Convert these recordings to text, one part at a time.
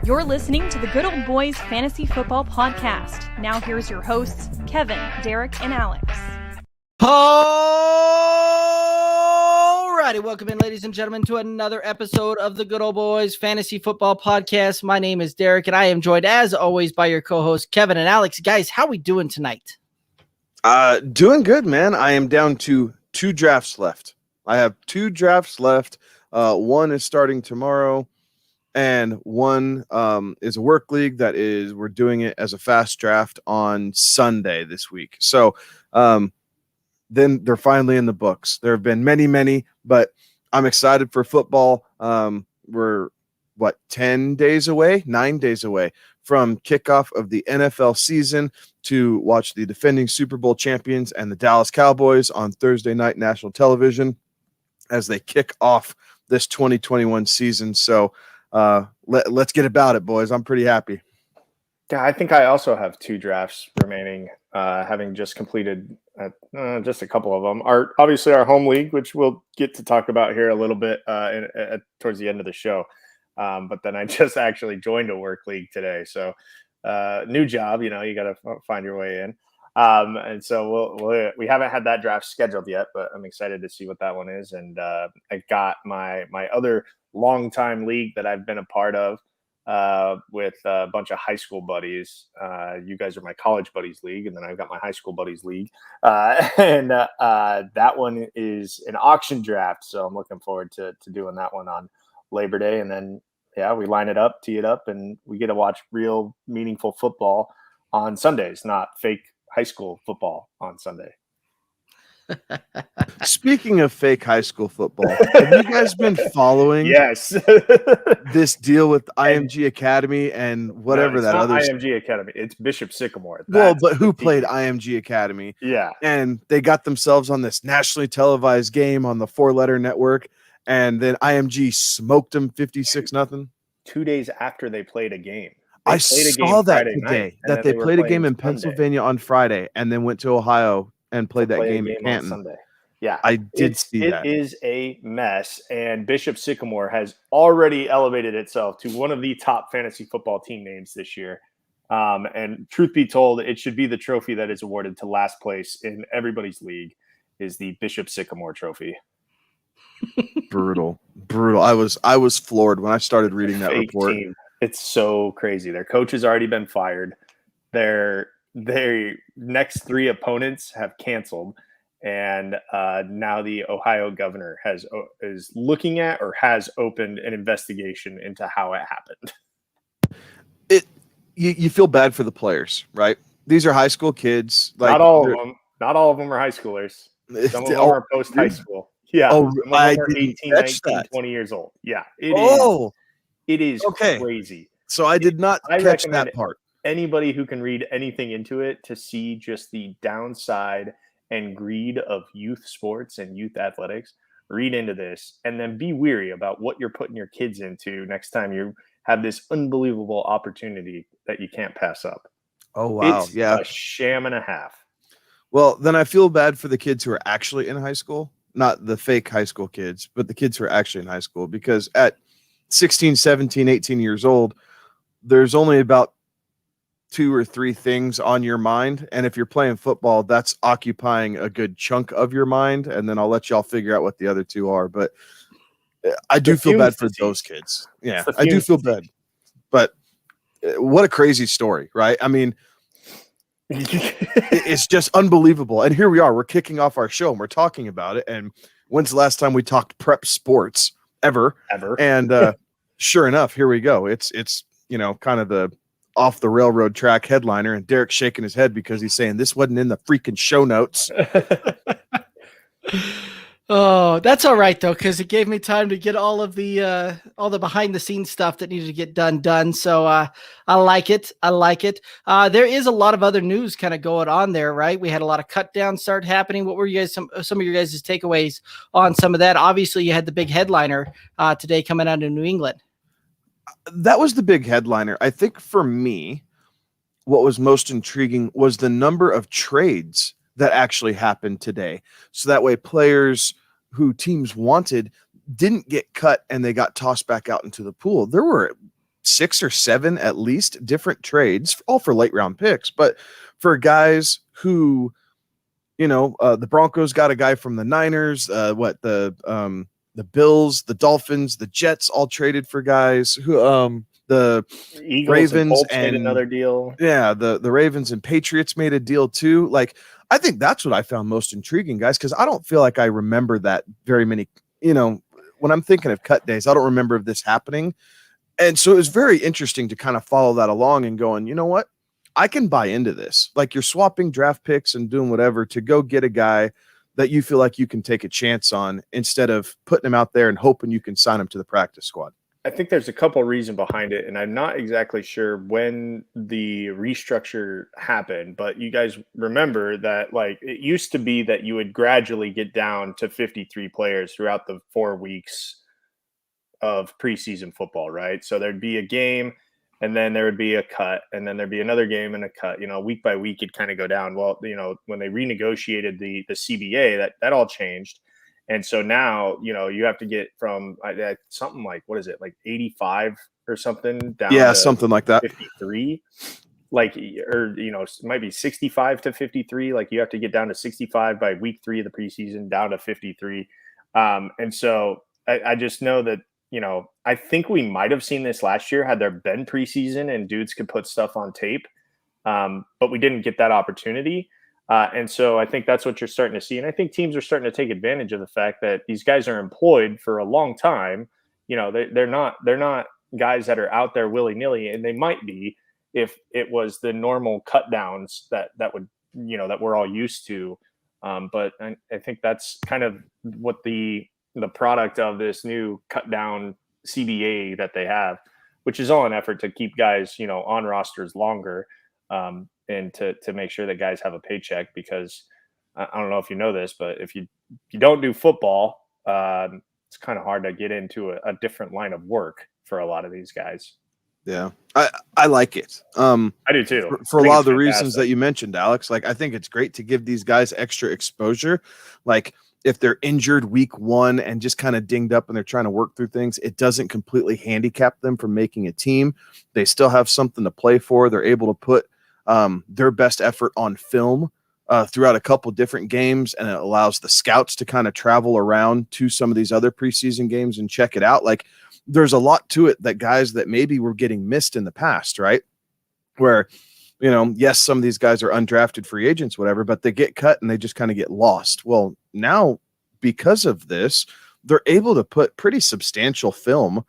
You're listening to the Good Old Boys Fantasy Football Podcast. Now here's your hosts, Kevin, Derek, and Alex. Alrighty, welcome in, ladies and gentlemen, to another episode of the Good Old Boys Fantasy Football Podcast. My name is Derek, and I am joined, as always, by your co-hosts, Kevin and Alex. Guys, how we doing tonight? Doing good, man. I am down to 2 drafts left. I have 2 drafts left. One is starting tomorrow, and one is a work league we're doing it as a fast draft on Sunday this week. So then they're finally in the books. There have been many, but I'm excited for football. We're 9 days away from kickoff of the NFL season to watch the defending Super Bowl champions and the Dallas Cowboys on Thursday night national television as they kick off this 2021 season. So let's get about it, boys. I'm pretty happy. Yeah, I think I also have 2 drafts remaining, having just completed just a couple of them. Obviously our home league, which we'll get to talk about here a little bit towards the end of the show. But then I just actually joined a work league today. So new job, you got to find your way in. And so we haven't had that draft scheduled yet, but I'm excited to see what that one is. And I got my other longtime league that I've been a part of with a bunch of high school buddies. You guys are my college buddies league, and then I've got my high school buddies league. And that one is an auction draft. So I'm looking forward to doing that one on Labor Day. And then, we line it up, tee it up, and we get to watch real meaningful football on Sundays, not fake high school football on Sunday. Speaking of fake high school football, have you guys been following this deal with IMG Academy and whatever it's that not other IMG Academy? It's Bishop Sycamore. But who played IMG Academy? Yeah. And they got themselves on this nationally televised game on the 4-letter network, and then IMG smoked them 56-0. 2 days after they played a game. I saw that today, that they played a game in Pennsylvania on Friday and then went to Ohio and played that game in Canton. Sunday. Yeah, I did see that. It is a mess, and Bishop Sycamore has already elevated itself to one of the top fantasy football team names this year. And truth be told, it should be the trophy that is awarded to last place in everybody's league is the Bishop Sycamore trophy. Brutal. I was floored when I started reading that report. Team. It's so crazy. Their coach has already been fired. Their next 3 opponents have canceled, and now the Ohio governor is looking at or has opened an investigation into how it happened. You feel bad for the players, right? These are high school kids. Not all of them. Not all of them are high schoolers. Some of them are post high school. Yeah. Oh, I didn't 18, 19, 20 years old. Yeah. It is crazy. So I did not catch that part. Anybody who can read anything into it to see just the downside and greed of youth sports and youth athletics, read into this and then be weary about what you're putting your kids into next time you have this unbelievable opportunity that you can't pass up. Oh, wow. It's a sham and a half. Well, then I feel bad for the kids who are actually in high school. Not the fake high school kids, but the kids who are actually in high school, because at 16, 17, 18 years old, there's only about 2 or 3 things on your mind. And if you're playing football, that's occupying a good chunk of your mind. And then I'll let y'all figure out what the other 2 are. But I do feel bad for those kids. Yeah, I do feel bad. But what a crazy story, right? I mean, it's just unbelievable. And here we are. We're kicking off our show and we're talking about it. And when's the last time we talked prep sports ever? And sure enough, here we go. It's kind of the off the railroad track headliner, and Derek's shaking his head because he's saying this wasn't in the freaking show notes. Oh, that's all right though, because it gave me time to get all the behind the scenes stuff that needed to get done. So I like it. There is a lot of other news kind of going on there, right? We had a lot of cut downs start happening. What were you guys some of your guys' takeaways on some of that? Obviously, you had the big headliner today coming out of New England. That was the big headliner. I think for me, what was most intriguing was the number of trades that actually happened today. So that way players who teams wanted didn't get cut and they got tossed back out into the pool. There were 6 or 7 at least different trades, all for late round picks, but for guys who, the Broncos got a guy from the Niners, the Bills, the Dolphins, the Jets all traded for guys who, the Eagles Ravens and made another deal. Yeah, the Ravens and Patriots made a deal too. Like, I think that's what I found most intriguing, guys, because I don't feel like I remember that very many, when I'm thinking of cut days, I don't remember this happening. And so it was very interesting to kind of follow that along and going, you know what? I can buy into this. Like, you're swapping draft picks and doing whatever to go get a guy that you feel like you can take a chance on instead of putting him out there and hoping you can sign him to the practice squad. I think there's a couple reasons behind it, and I'm not exactly sure when the restructure happened, but you guys remember that, like, it used to be that you would gradually get down to 53 players throughout the 4 weeks of preseason football, right? So there'd be a game, and then there would be a cut, and then there'd be another game and a cut. Week by week, it'd kind of go down. Well, when they renegotiated the CBA, that all changed. And so now, you have to get from something like, what is it, like 85 or something down to something like that. 53, it might be 65 to 53. Like, you have to get down to 65 by week 3 of the preseason, down to 53. And so I just know that, I think we might have seen this last year had there been preseason and dudes could put stuff on tape. But we didn't get that opportunity. And so I think that's what you're starting to see. And I think teams are starting to take advantage of the fact that these guys are employed for a long time. They're not guys that are out there willy-nilly, and they might be if it was the normal cut downs that would, that we're all used to. But I think that's kind of what the product of this new cut down CBA that they have, which is all an effort to keep guys, on rosters longer. And to make sure that guys have a paycheck, because I don't know if you know this, but if you don't do football, it's kind of hard to get into a different line of work for a lot of these guys. Yeah, I like it. I do too. For a lot of the reasons that you mentioned, Alex. Like, I think it's great to give these guys extra exposure. Like, if they're injured week 1 and just kind of dinged up and they're trying to work through things, it doesn't completely handicap them from making a team. They still have something to play for. They're able to put their best effort on film throughout a couple different games, and it allows the scouts to kind of travel around to some of these other preseason games and check it out. Like, there's a lot to it that guys that maybe were getting missed in the past, right? Where, yes, some of these guys are undrafted free agents, whatever, but they get cut and they just kind of get lost. Well, now because of this, they're able to put pretty substantial film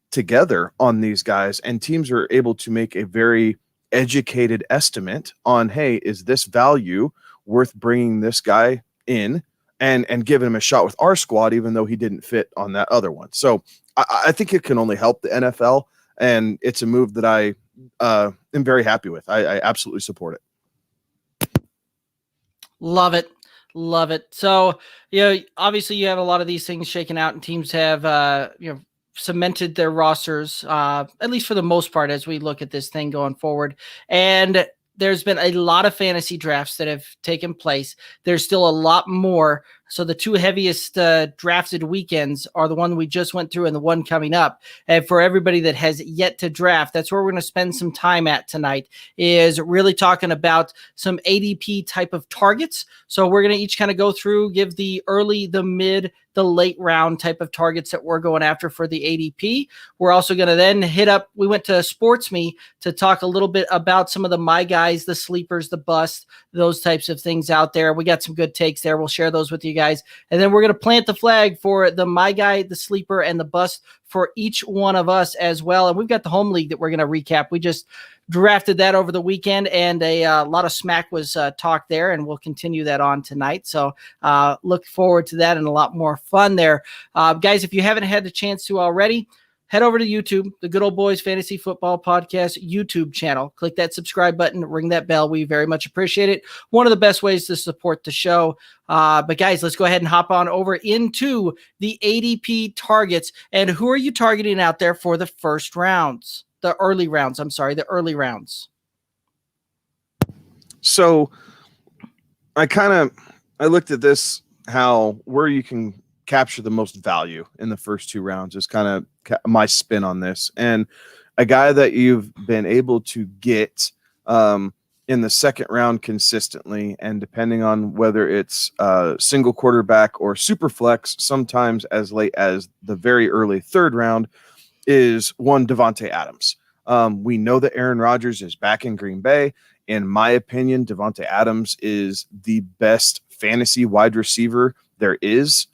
together on these guys, and teams are able to make a very educated estimate on, hey, is this value worth bringing this guy in and giving him a shot with our squad, even though he didn't fit on that other one. So I think it can only help the NFL, and it's a move that I am very happy with. I absolutely support it. Love it. Love it. So, obviously you have a lot of these things shaken out, and teams have, cemented their rosters, at least for the most part, as we look at this thing going forward. And there's been a lot of fantasy drafts that have taken place. There's still a lot more. So the 2 heaviest drafted weekends are the one we just went through and the one coming up. And for everybody that has yet to draft, that's where we're going to spend some time at tonight, is really talking about some ADP type of targets. So we're going to each kind of go through, give the early, the mid, the late round type of targets that we're going after for the ADP. We're also going to then we went to Sports Me to talk a little bit about some of the my guys, the sleepers, the bust, those types of things out there. We got some good takes there. We'll share those with you guys. And then we're going to plant the flag for the my guy, the sleeper, and the bust for each one of us as well. And we've got the home league that we're going to recap. We just drafted that over the weekend, and a lot of smack was talked there, and we'll continue that on tonight. So look forward to that and a lot more fun there. Guys, if you haven't had the chance to already, head over to YouTube, the Good Old Boys Fantasy Football Podcast YouTube channel. Click that subscribe button, ring that bell. We very much appreciate it. One of the best ways to support the show. But guys, let's go ahead and hop on over into the ADP targets. And who are you targeting out there for the first rounds? The early rounds. So I looked at this, where you can capture the most value in the first 2 rounds is kind of my spin on this. And a guy that you've been able to get in the second round consistently, and depending on whether it's single quarterback or super flex, sometimes as late as the very early third round, is one Devonta Adams. We know that Aaron Rodgers is back in Green Bay. In my opinion, Devonta Adams is the best fantasy wide receiver there is,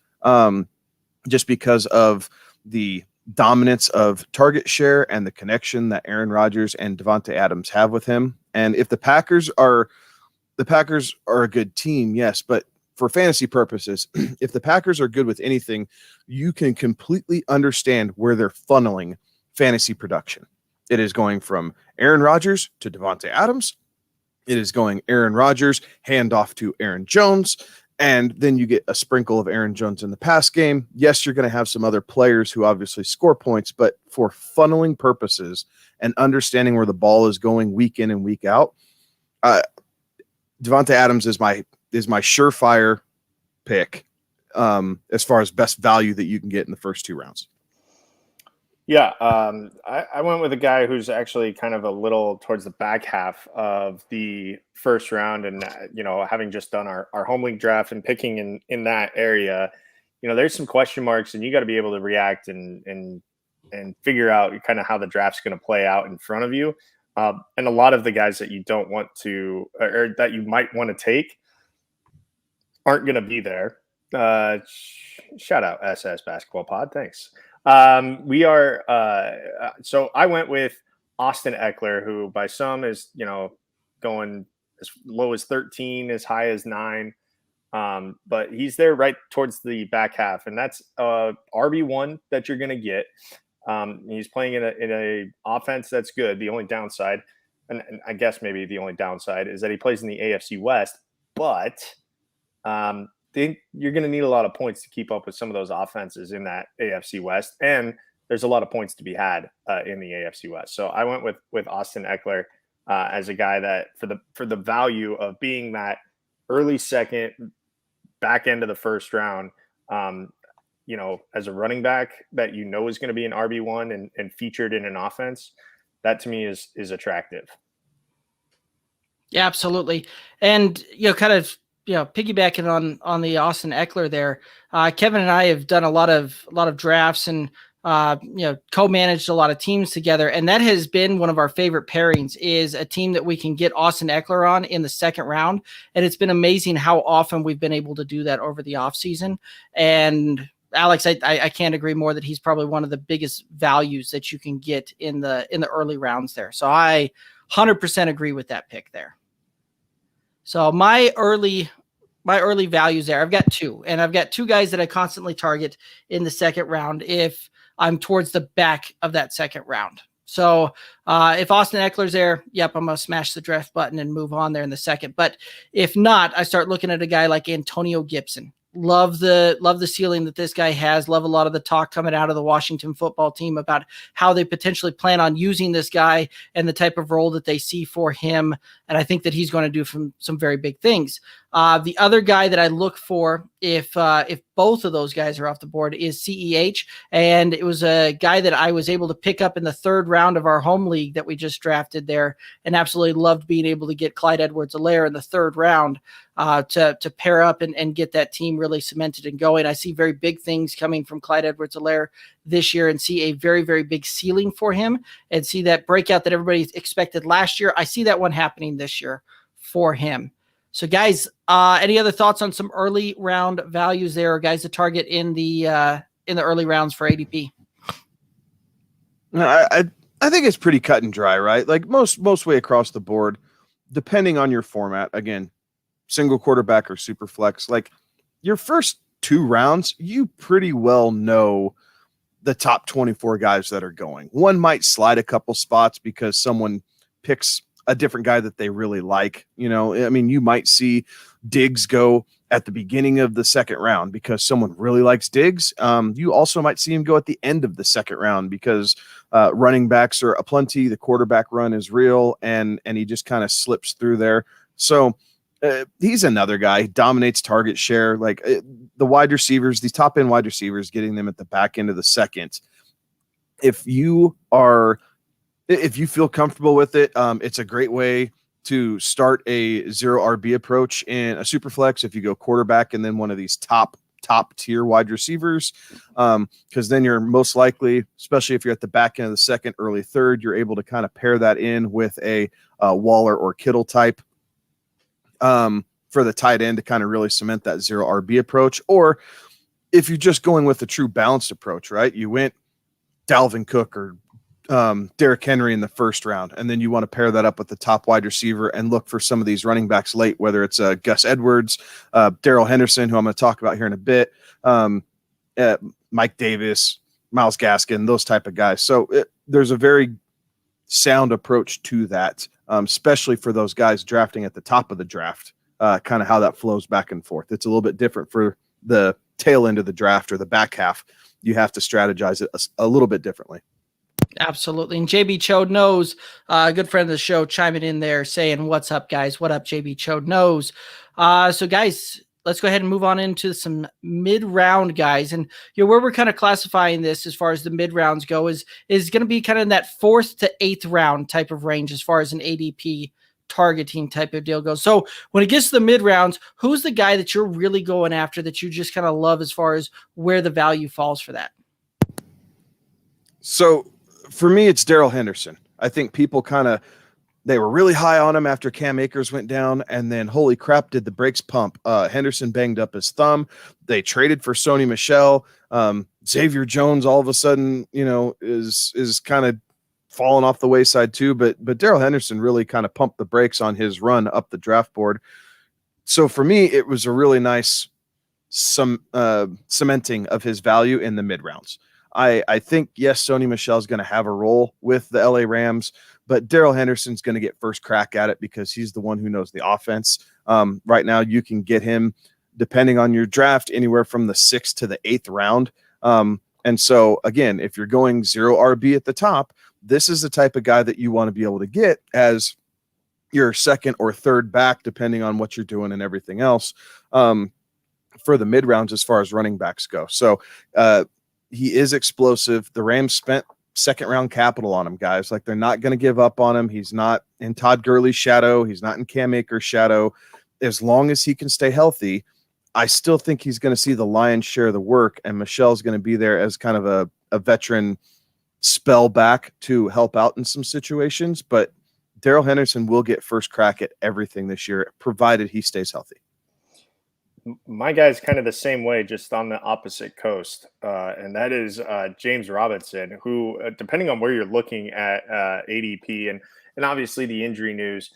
just because of the dominance of target share and the connection that Aaron Rodgers and Devonta Adams have with him. And if the Packers are a good team, yes, but for fantasy purposes, if the Packers are good with anything, you can completely understand where they're funneling fantasy production. It is going from Aaron Rodgers to Devonta Adams. It is going Aaron Rodgers, hand off to Aaron Jones, and then you get a sprinkle of Aaron Jones in the pass game. Yes, you're going to have some other players who obviously score points, but for funneling purposes and understanding where the ball is going week in and week out, Devonta Adams is my surefire pick as far as best value that you can get in the first 2 rounds. Yeah, I went with a guy who's actually kind of a little towards the back half of the first round, and having just done our home league draft and picking in that area, there's some question marks, and you got to be able to react and figure out kind of how the draft's going to play out in front of you. And a lot of the guys that you don't want to, or that you might want to take, aren't going to be there. Shout out SS Basketball Pod, thanks. So I went with Austin Eckler, who by some is, going as low as 13, as high as 9. But he's there right towards the back half, and that's RB1 that you're going to get. He's playing in a offense that's good. The only downside, and I guess maybe the only downside, is that he plays in the AFC West, but you're going to need a lot of points to keep up with some of those offenses in that AFC West, and there's a lot of points to be had in the AFC West. So I went with Austin Eckler as a guy that for the value of being that early second, back end of the first round, as a running back that is going to be an RB1 and featured in an offense, that to me is attractive. Yeah, absolutely. And piggybacking on the Austin Eckler there, Kevin and I have done a lot of drafts and co-managed a lot of teams together, and that has been one of our favorite pairings, is a team that we can get Austin Eckler on in the second round. And it's been amazing how often we've been able to do that over the offseason. And Alex, I can't agree more that he's probably one of the biggest values that you can get in the early rounds there. So I 100% agree with that pick there. So my early values there, I've got 2, and I've got 2 guys that I constantly target in the second round if I'm towards the back of that second round. So if Austin Eckler's there, yep, I'm going to smash the draft button and move on there in the second. But if not, I start looking at a guy like Antonio Gibson. Love the ceiling that this guy has. Love a lot of the talk coming out of the Washington football team about how they potentially plan on using this guy and the type of role that they see for him. And I think that he's going to do some very big things. The other guy that I look for, if both of those guys are off the board, is CEH. And it was a guy that I was able to pick up in the third round of our home league that we just drafted there, and absolutely loved being able to get Clyde Edwards-Helaire in the third round to pair up and get that team really cemented and going. I see very big things coming from Clyde Edwards-Helaire this year, and see a very, very big ceiling for him, and see that breakout that everybody expected last year. I see that one happening this year for him. So guys, any other thoughts on some early round values there, or guys to target in the early rounds for ADP? No, I think it's pretty cut and dry, right? Like most way across the board, depending on your format. Again, single quarterback or super flex, like your first 2 rounds, you pretty well know the top 24 guys that are going. One might slide a couple spots because someone picks a different guy that they really like. You might see Diggs go at the beginning of the second round because someone really likes Diggs. You also might see him go at the end of the second round because running backs are aplenty. The quarterback run is real, and he just kind of slips through there. So he's another guy. He dominates target share. Like the wide receivers, these top end wide receivers, getting them at the back end of the second. If you are If you feel comfortable with it, it's a great way to start a 0 RB approach in a super flex. If you go quarterback and then one of these top tier wide receivers, because then you're most likely, especially if you're at the back end of the second, early third, you're able to kind of pair that in with a Waller or Kittle type for the tight end to kind of really cement that 0 RB approach. Or if you're just going with a true balanced approach, right? You went Dalvin Cook or Derrick Henry in the first round, and then you want to pair that up with the top wide receiver and look for some of these running backs late, whether it's Gus Edwards, Daryl Henderson, who I'm going to talk about here in a bit, Mike Davis, Myles Gaskin, those type of guys. So there's a very sound approach to that, especially for those guys drafting at the top of the draft, kind of how that flows back and forth. It's a little bit different for the tail end of the draft or the back half. You have to strategize it a little bit differently. Absolutely. And JB Chode knows, a good friend of the show, chiming in there saying, what's up, guys? What up, JB Chode knows? So, guys, let's go ahead and move on into some mid-round guys. And where we're kind of classifying this as far as the mid-rounds go is going to be kind of in that 4th to 8th round type of range as far as an ADP targeting type of deal goes. So when it gets to the mid-rounds, who's the guy that you're really going after that you just kind of love as far as where the value falls for that? So for me, it's Daryl Henderson. I think people they were really high on him after Cam Akers went down, and then holy crap, did the brakes pump. Henderson banged up his thumb. They traded for Sony Michel. Xavier Jones all of a sudden, is kind of falling off the wayside too. But Daryl Henderson really kind of pumped the brakes on his run up the draft board. So for me, it was a really nice cementing of his value in the mid rounds. I think, yes, Sony Michel is going to have a role with the LA Rams, but Daryl Henderson's going to get first crack at it because he's the one who knows the offense. Right now, you can get him, depending on your draft, anywhere from the 6th to the 8th round. And so, again, if you're going 0 RB at the top, this is the type of guy that you want to be able to get as your second or third back, depending on what you're doing and everything else, for the mid rounds as far as running backs go. So, he is explosive. The Rams spent second round capital on him, guys. Like, they're not going to give up on him. He's not in Todd Gurley's shadow. He's not in Cam Akers' shadow. As long as he can stay healthy, I still think he's going to see the lion's share of the work, and Michel's going to be there as kind of a veteran spell back to help out in some situations. But Daryl Henderson will get first crack at everything this year, provided he stays healthy. My guy's kind of the same way, just on the opposite coast, and that is James Robinson, who, depending on where you're looking at ADP, and obviously the injury news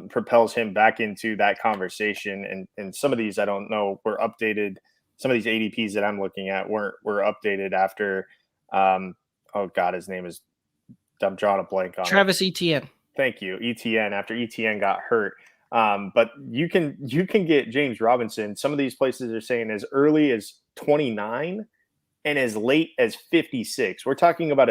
propels him back into that conversation. And some of these, I don't know, were updated. Some of these ADPs that I'm looking at were updated after. Oh God, his name is. I'm drawing a blank on Travis Etienne. Thank you, Etienne. After Etienne got hurt. But you can get James Robinson. Some of these places are saying as early as 29 and as late as 56. We're talking about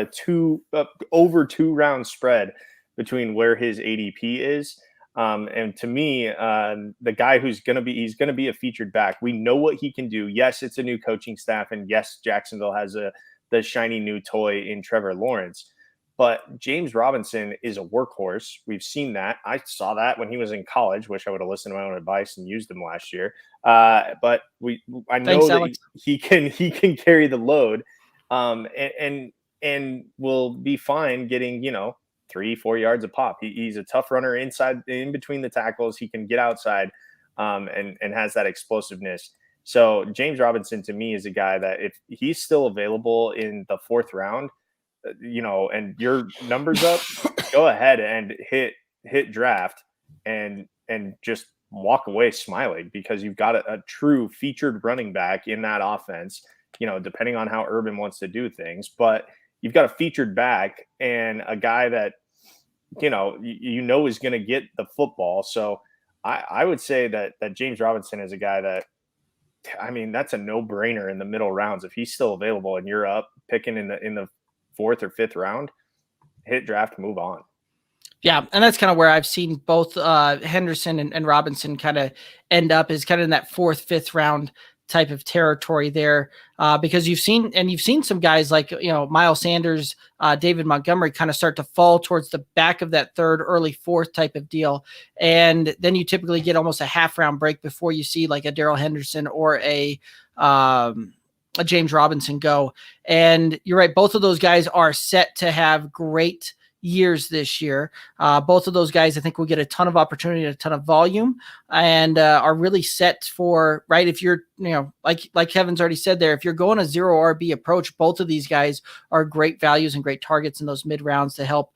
over 2 round spread between where his ADP is. And to me, the guy he's going to be a featured back. We know what he can do. Yes, it's a new coaching staff, and yes, Jacksonville has the shiny new toy in Trevor Lawrence. But James Robinson is a workhorse. We've seen that. I saw that when he was in college. Wish I would have listened to my own advice and used him last year. But I know that he can carry the load, and will be fine getting 3-4 yards a pop. He's a tough runner inside, in between the tackles. He can get outside, and has that explosiveness. So James Robinson to me is a guy that if he's still available in the 4th round, and your numbers up, go ahead and hit draft and just walk away smiling, because you've got a true featured running back in that offense, depending on how Urban wants to do things. But you've got a featured back and a guy that, is going to get the football. So I would say that James Robinson is a guy that, that's a no-brainer in the middle rounds. If he's still available and you're up picking in the 4th or 5th round, hit draft, move on. Yeah, and that's kind of where I've seen both Henderson and Robinson kind of end up, is kind of in that 4th, 5th round type of territory there, because you've seen some guys like, Miles Sanders, David Montgomery kind of start to fall towards the back of that third, early fourth type of deal. And then you typically get almost a half round break before you see like a Daryl Henderson or a James Robinson go. And you're right. Both of those guys are set to have great years this year. Both of those guys, I think, will get a ton of opportunity, a ton of volume, and are really set for, right. If you're, like Kevin's already said there, if you're going a zero RB approach, both of these guys are great values and great targets in those mid rounds to help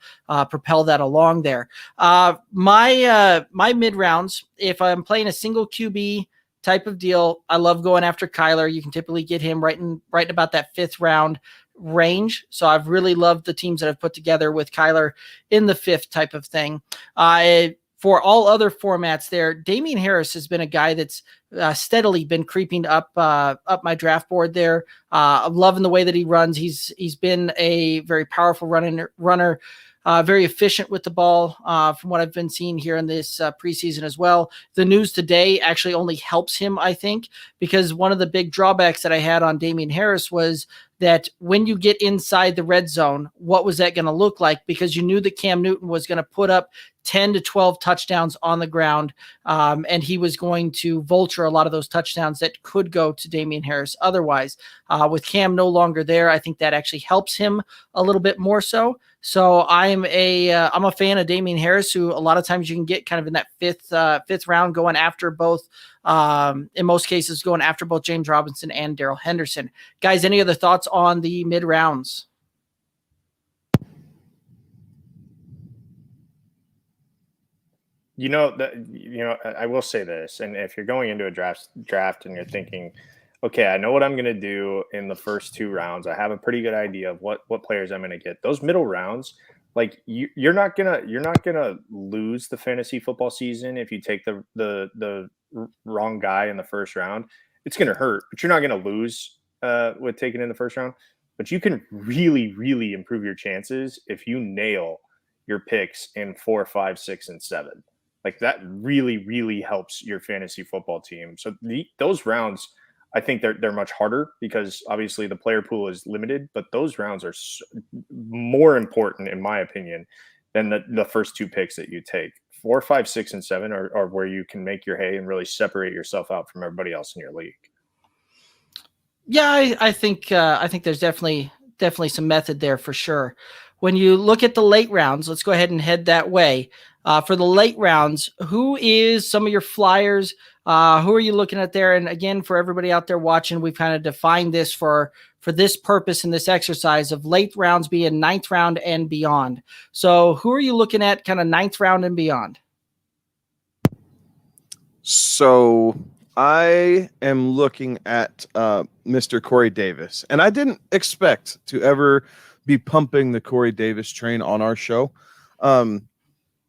propel that along there. My mid rounds, if I'm playing a single QB type of deal, I love going after Kyler. You can typically get him right in about that 5th round range. So I've really loved the teams that I've put together with Kyler in the 5th type of thing. For all other formats there, Damian Harris has been a guy that's steadily been creeping up my draft board there. I'm loving the way that he runs. He's been a very powerful runner, very efficient with the ball, from what I've been seeing here in this preseason as well. The news today actually only helps him, I think, because one of the big drawbacks that I had on Damian Harris was that when you get inside the red zone, what was that going to look like? Because you knew that Cam Newton was going to put up 10 to 12 touchdowns on the ground, and he was going to vulture a lot of those touchdowns that could go to Damian Harris otherwise. With Cam no longer there, I think that actually helps him a little bit more so. So I'm a fan of Damian Harris, who a lot of times you can get kind of in that fifth round, going after both, in most cases, going after both James Robinson and Daryl Henderson. Guys, any other thoughts on the mid rounds? I will say this, and if you're going into a draft and you're thinking, okay, I know what I'm going to do in the first 2 rounds, I have a pretty good idea of what players I'm going to get. Those middle rounds, like you're not gonna lose the fantasy football season if you take the wrong guy in the first round. It's going to hurt, but you're not going to lose with taking in the first round. But you can really, really improve your chances if you nail your picks in 4, 5, 6, and 7. Like that really, really helps your fantasy football team. So those rounds, I think they're much harder because obviously the player pool is limited, but those rounds are more important, in my opinion, than the first 2 picks that you take. 4, 5, 6, and 7 are where you can make your hay and really separate yourself out from everybody else in your league. Yeah, I think there's definitely some method there for sure. When you look at the late rounds, let's go ahead and head that way. For the late rounds, who is some of your flyers? Who are you looking at there? And again, for everybody out there watching, we've kind of defined this for this purpose in this exercise of late rounds being 9th round and beyond. So who are you looking at kind of 9th round and beyond? So I am looking at Mr. Corey Davis, and I didn't expect to ever be pumping the Corey Davis train on our show.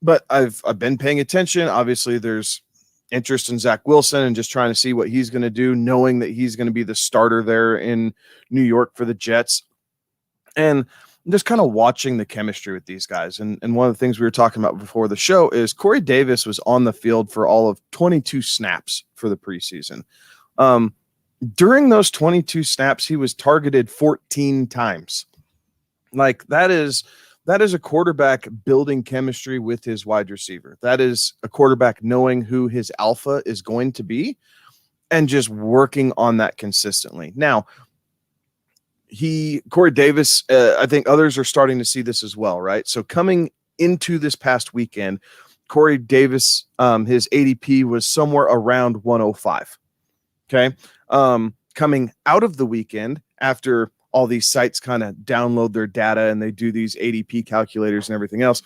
But I've been paying attention. Obviously, there's interest in Zach Wilson and just trying to see what he's going to do, knowing that he's going to be the starter there in New York for the Jets. And just kind of watching the chemistry with these guys. And one of the things we were talking about before the show is Corey Davis was on the field for all of 22 snaps for the preseason. During those 22 snaps, he was targeted 14 times. Like that is a quarterback building chemistry with his wide receiver. That is a quarterback knowing who his alpha is going to be and just working on that consistently. Now, Corey Davis, I think others are starting to see this as well, right? So coming into this past weekend, Corey Davis, his ADP was somewhere around 105. Okay. Coming out of the weekend after all these sites kind of download their data and they do these ADP calculators and everything else,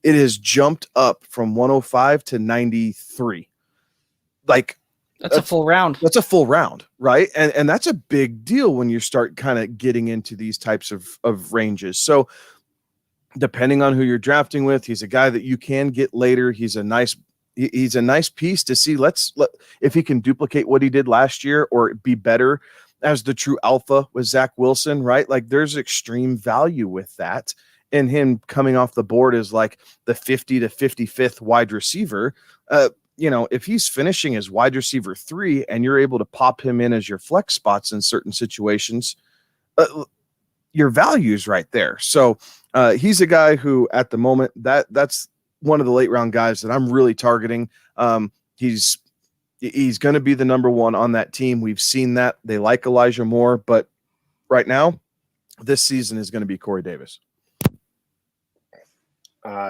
it has jumped up from 105 to 93. Like that's a full round. That's a full round, right? And that's a big deal when you start kind of getting into these types of ranges. So depending on who you're drafting with, he's a guy that you can get later. He's a nice piece to see. If he can duplicate what he did last year or be better as the true alpha with Zach Wilson, right? Like there's extreme value with that. And him coming off the board as like the 50 to 55th wide receiver. if he's finishing as wide receiver 3 and you're able to pop him in as your flex spots in certain situations, your value's right there. So he's a guy who at the moment that's one of the late round guys that I'm really targeting. He's going to be the number 1 on that team. We've seen that. They like Elijah Moore, but right now this season is going to be Corey Davis.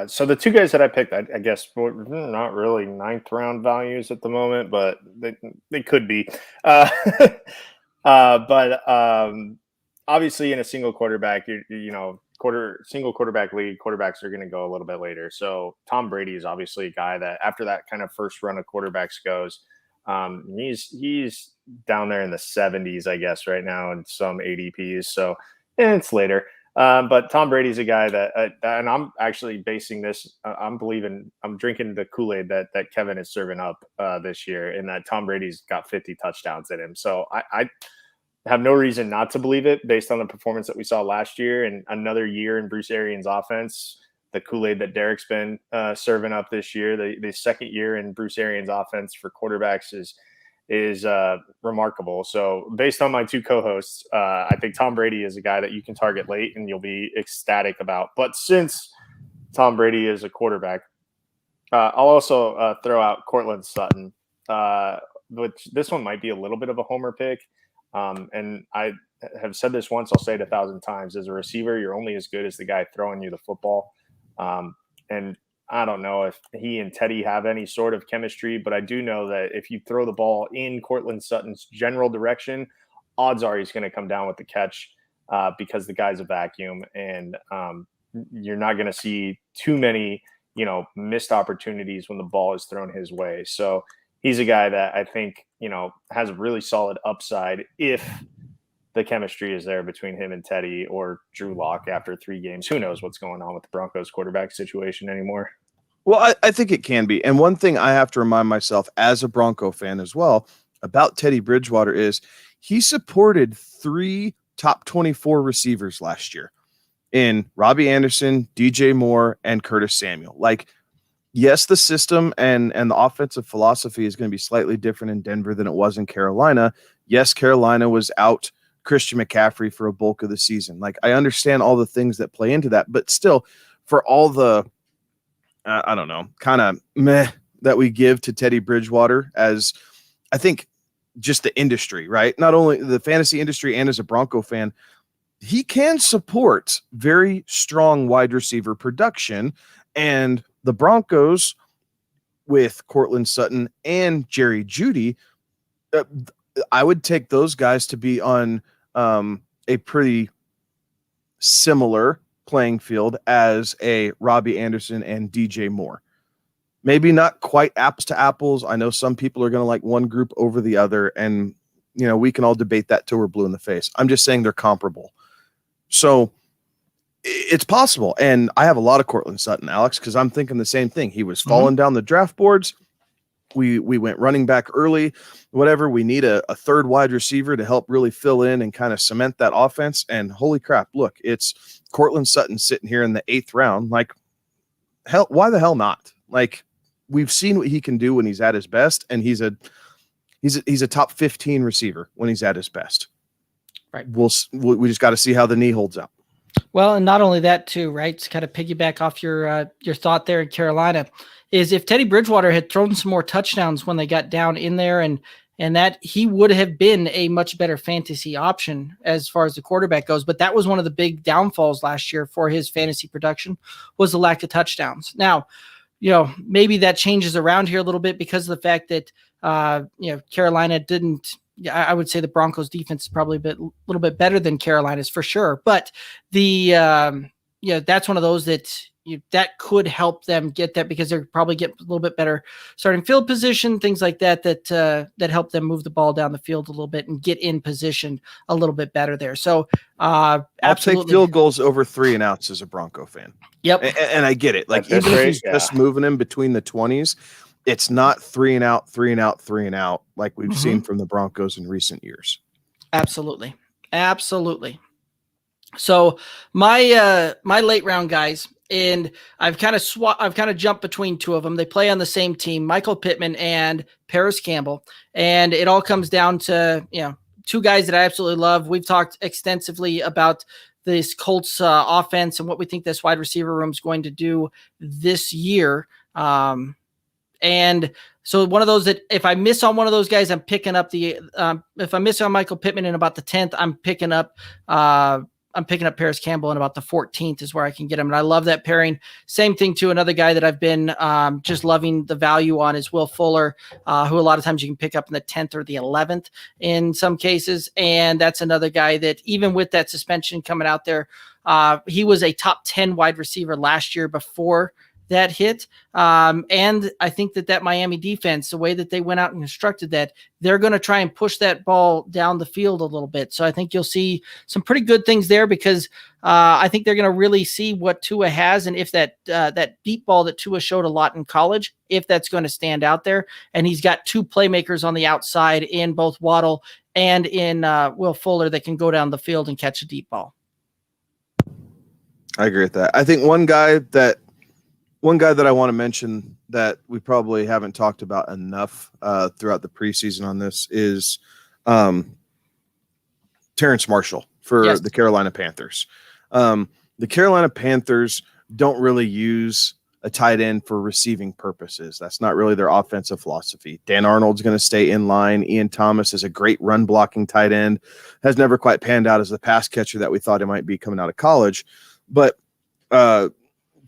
So the 2 guys that I picked, I guess not really 9th round values at the moment, but they could be. But obviously in a single quarterback, single quarterback league, quarterbacks are going to go a little bit later. So Tom Brady is obviously a guy that after that kind of first run of quarterbacks goes, he's down there in the 70s, I guess, right now in some ADPs. So it's later. But Tom Brady's a guy that, and I'm actually basing this, I'm drinking the Kool-Aid that Kevin is serving up this year, in that Tom Brady's got 50 touchdowns in him. So I have no reason not to believe it based on the performance that we saw last year and another year in Bruce Arians' offense. The Kool-Aid that Derek's been serving up this year, the second year in Bruce Arians' offense for quarterbacks is remarkable. So based on my 2 co-hosts, I think Tom Brady is a guy that you can target late and you'll be ecstatic about. But since Tom Brady is a quarterback, I'll also throw out Cortland Sutton, which this one might be a little bit of a homer pick. And I have said this once, I'll say it 1,000 times. As a receiver, you're only as good as the guy throwing you the football. And I don't know if he and Teddy have any sort of chemistry, but I do know that if you throw the ball in Cortland Sutton's general direction, odds are he's going to come down with the catch because the guy's a vacuum, and you're not going to see too many, missed opportunities when the ball is thrown his way. So he's a guy that I think, has a really solid upside if the chemistry is there between him and Teddy or Drew Lock after 3 games. Who knows what's going on with the Broncos quarterback situation anymore? Well, I think it can be. And one thing I have to remind myself as a Bronco fan as well about Teddy Bridgewater is he supported 3 top 24 receivers last year in Robbie Anderson, DJ Moore, and Curtis Samuel. Like, yes, the system and the offensive philosophy is going to be slightly different in Denver than it was in Carolina. Yes, Carolina was out Christian McCaffrey for a bulk of the season. Like, I understand all the things that play into that, but still, for all the, I don't know, kind of meh that we give to Teddy Bridgewater as, I think, just the industry, right? Not only the fantasy industry and as a Bronco fan, he can support very strong wide receiver production. And the Broncos with Cortland Sutton and Jerry Judy, I would take those guys to be on a pretty similar playing field as a Robbie Anderson and DJ Moore. Maybe not quite apples to apples. I know some people are going to like one group over the other, and we can all debate that till we're blue in the face. I'm just saying they're comparable. So it's possible. And I have a lot of Cortland Sutton, Alex, because I'm thinking the same thing. He was falling down the draft boards. We went running back early, whatever. We need a third wide receiver to help really fill in and kind of cement that offense. And holy crap, look, it's Cortland Sutton sitting here in the 8th round. Like, hell, why the hell not? Like, we've seen what he can do when he's at his best, and he's a top 15 receiver when he's at his best. Right. We just got to see how the knee holds up. Well, and not only that too, right? To kind of piggyback off your thought there in Carolina, is if Teddy Bridgewater had thrown some more touchdowns when they got down in there, and that he would have been a much better fantasy option as far as the quarterback goes. But that was one of the big downfalls last year for his fantasy production, was the lack of touchdowns. Now, maybe that changes around here a little bit because of the fact that Carolina didn't. I would say the Broncos defense is probably a little bit better than Carolina's for sure. But that's one of those that could help them get that, because they're probably get a little bit better starting field position, things like that help them move the ball down the field a little bit and get in position a little bit better there. So I'll take field goals over 3 and outs as a Bronco fan. Yep. And I get it. Like, even if he's just moving him between the 20s, it's not 3 and out, 3 and out, 3 and out like we've seen from the Broncos in recent years. Absolutely. So my late round guys, and I've kind of jumped between two of them. They play on the same team, Michael Pittman and Paris Campbell. And it all comes down to, two guys that I absolutely love. We've talked extensively about this Colts offense and what we think this wide receiver room is going to do this year. And so one of those that if I miss on one of those guys, I'm picking up if I miss on Michael Pittman in about the 10th, I'm picking up Paris Campbell in about the 14th is where I can get him. And I love that pairing. Same thing to another guy that I've been just loving the value on is Will Fuller, who a lot of times you can pick up in the 10th or the 11th in some cases. And that's another guy that even with that suspension coming out there, he was a top 10 wide receiver last year before that hit. And I think that Miami defense, the way that they went out and constructed that, they're going to try and push that ball down the field a little bit. So I think you'll see some pretty good things there because I think they're going to really see what Tua has. And if that deep ball that Tua showed a lot in college, if that's going to stand out there. And he's got two playmakers on the outside in both Waddle and in Will Fuller that can go down the field and catch a deep ball. I agree with that. I think one guy that I want to mention that we probably haven't talked about enough throughout the preseason on this is Terence Marshall for the Carolina Panthers. The Carolina Panthers don't really use a tight end for receiving purposes. That's not really their offensive philosophy. Dan Arnold's going to stay in line. Ian Thomas is a great run blocking tight end, has never quite panned out as the pass catcher that we thought he might be coming out of college. But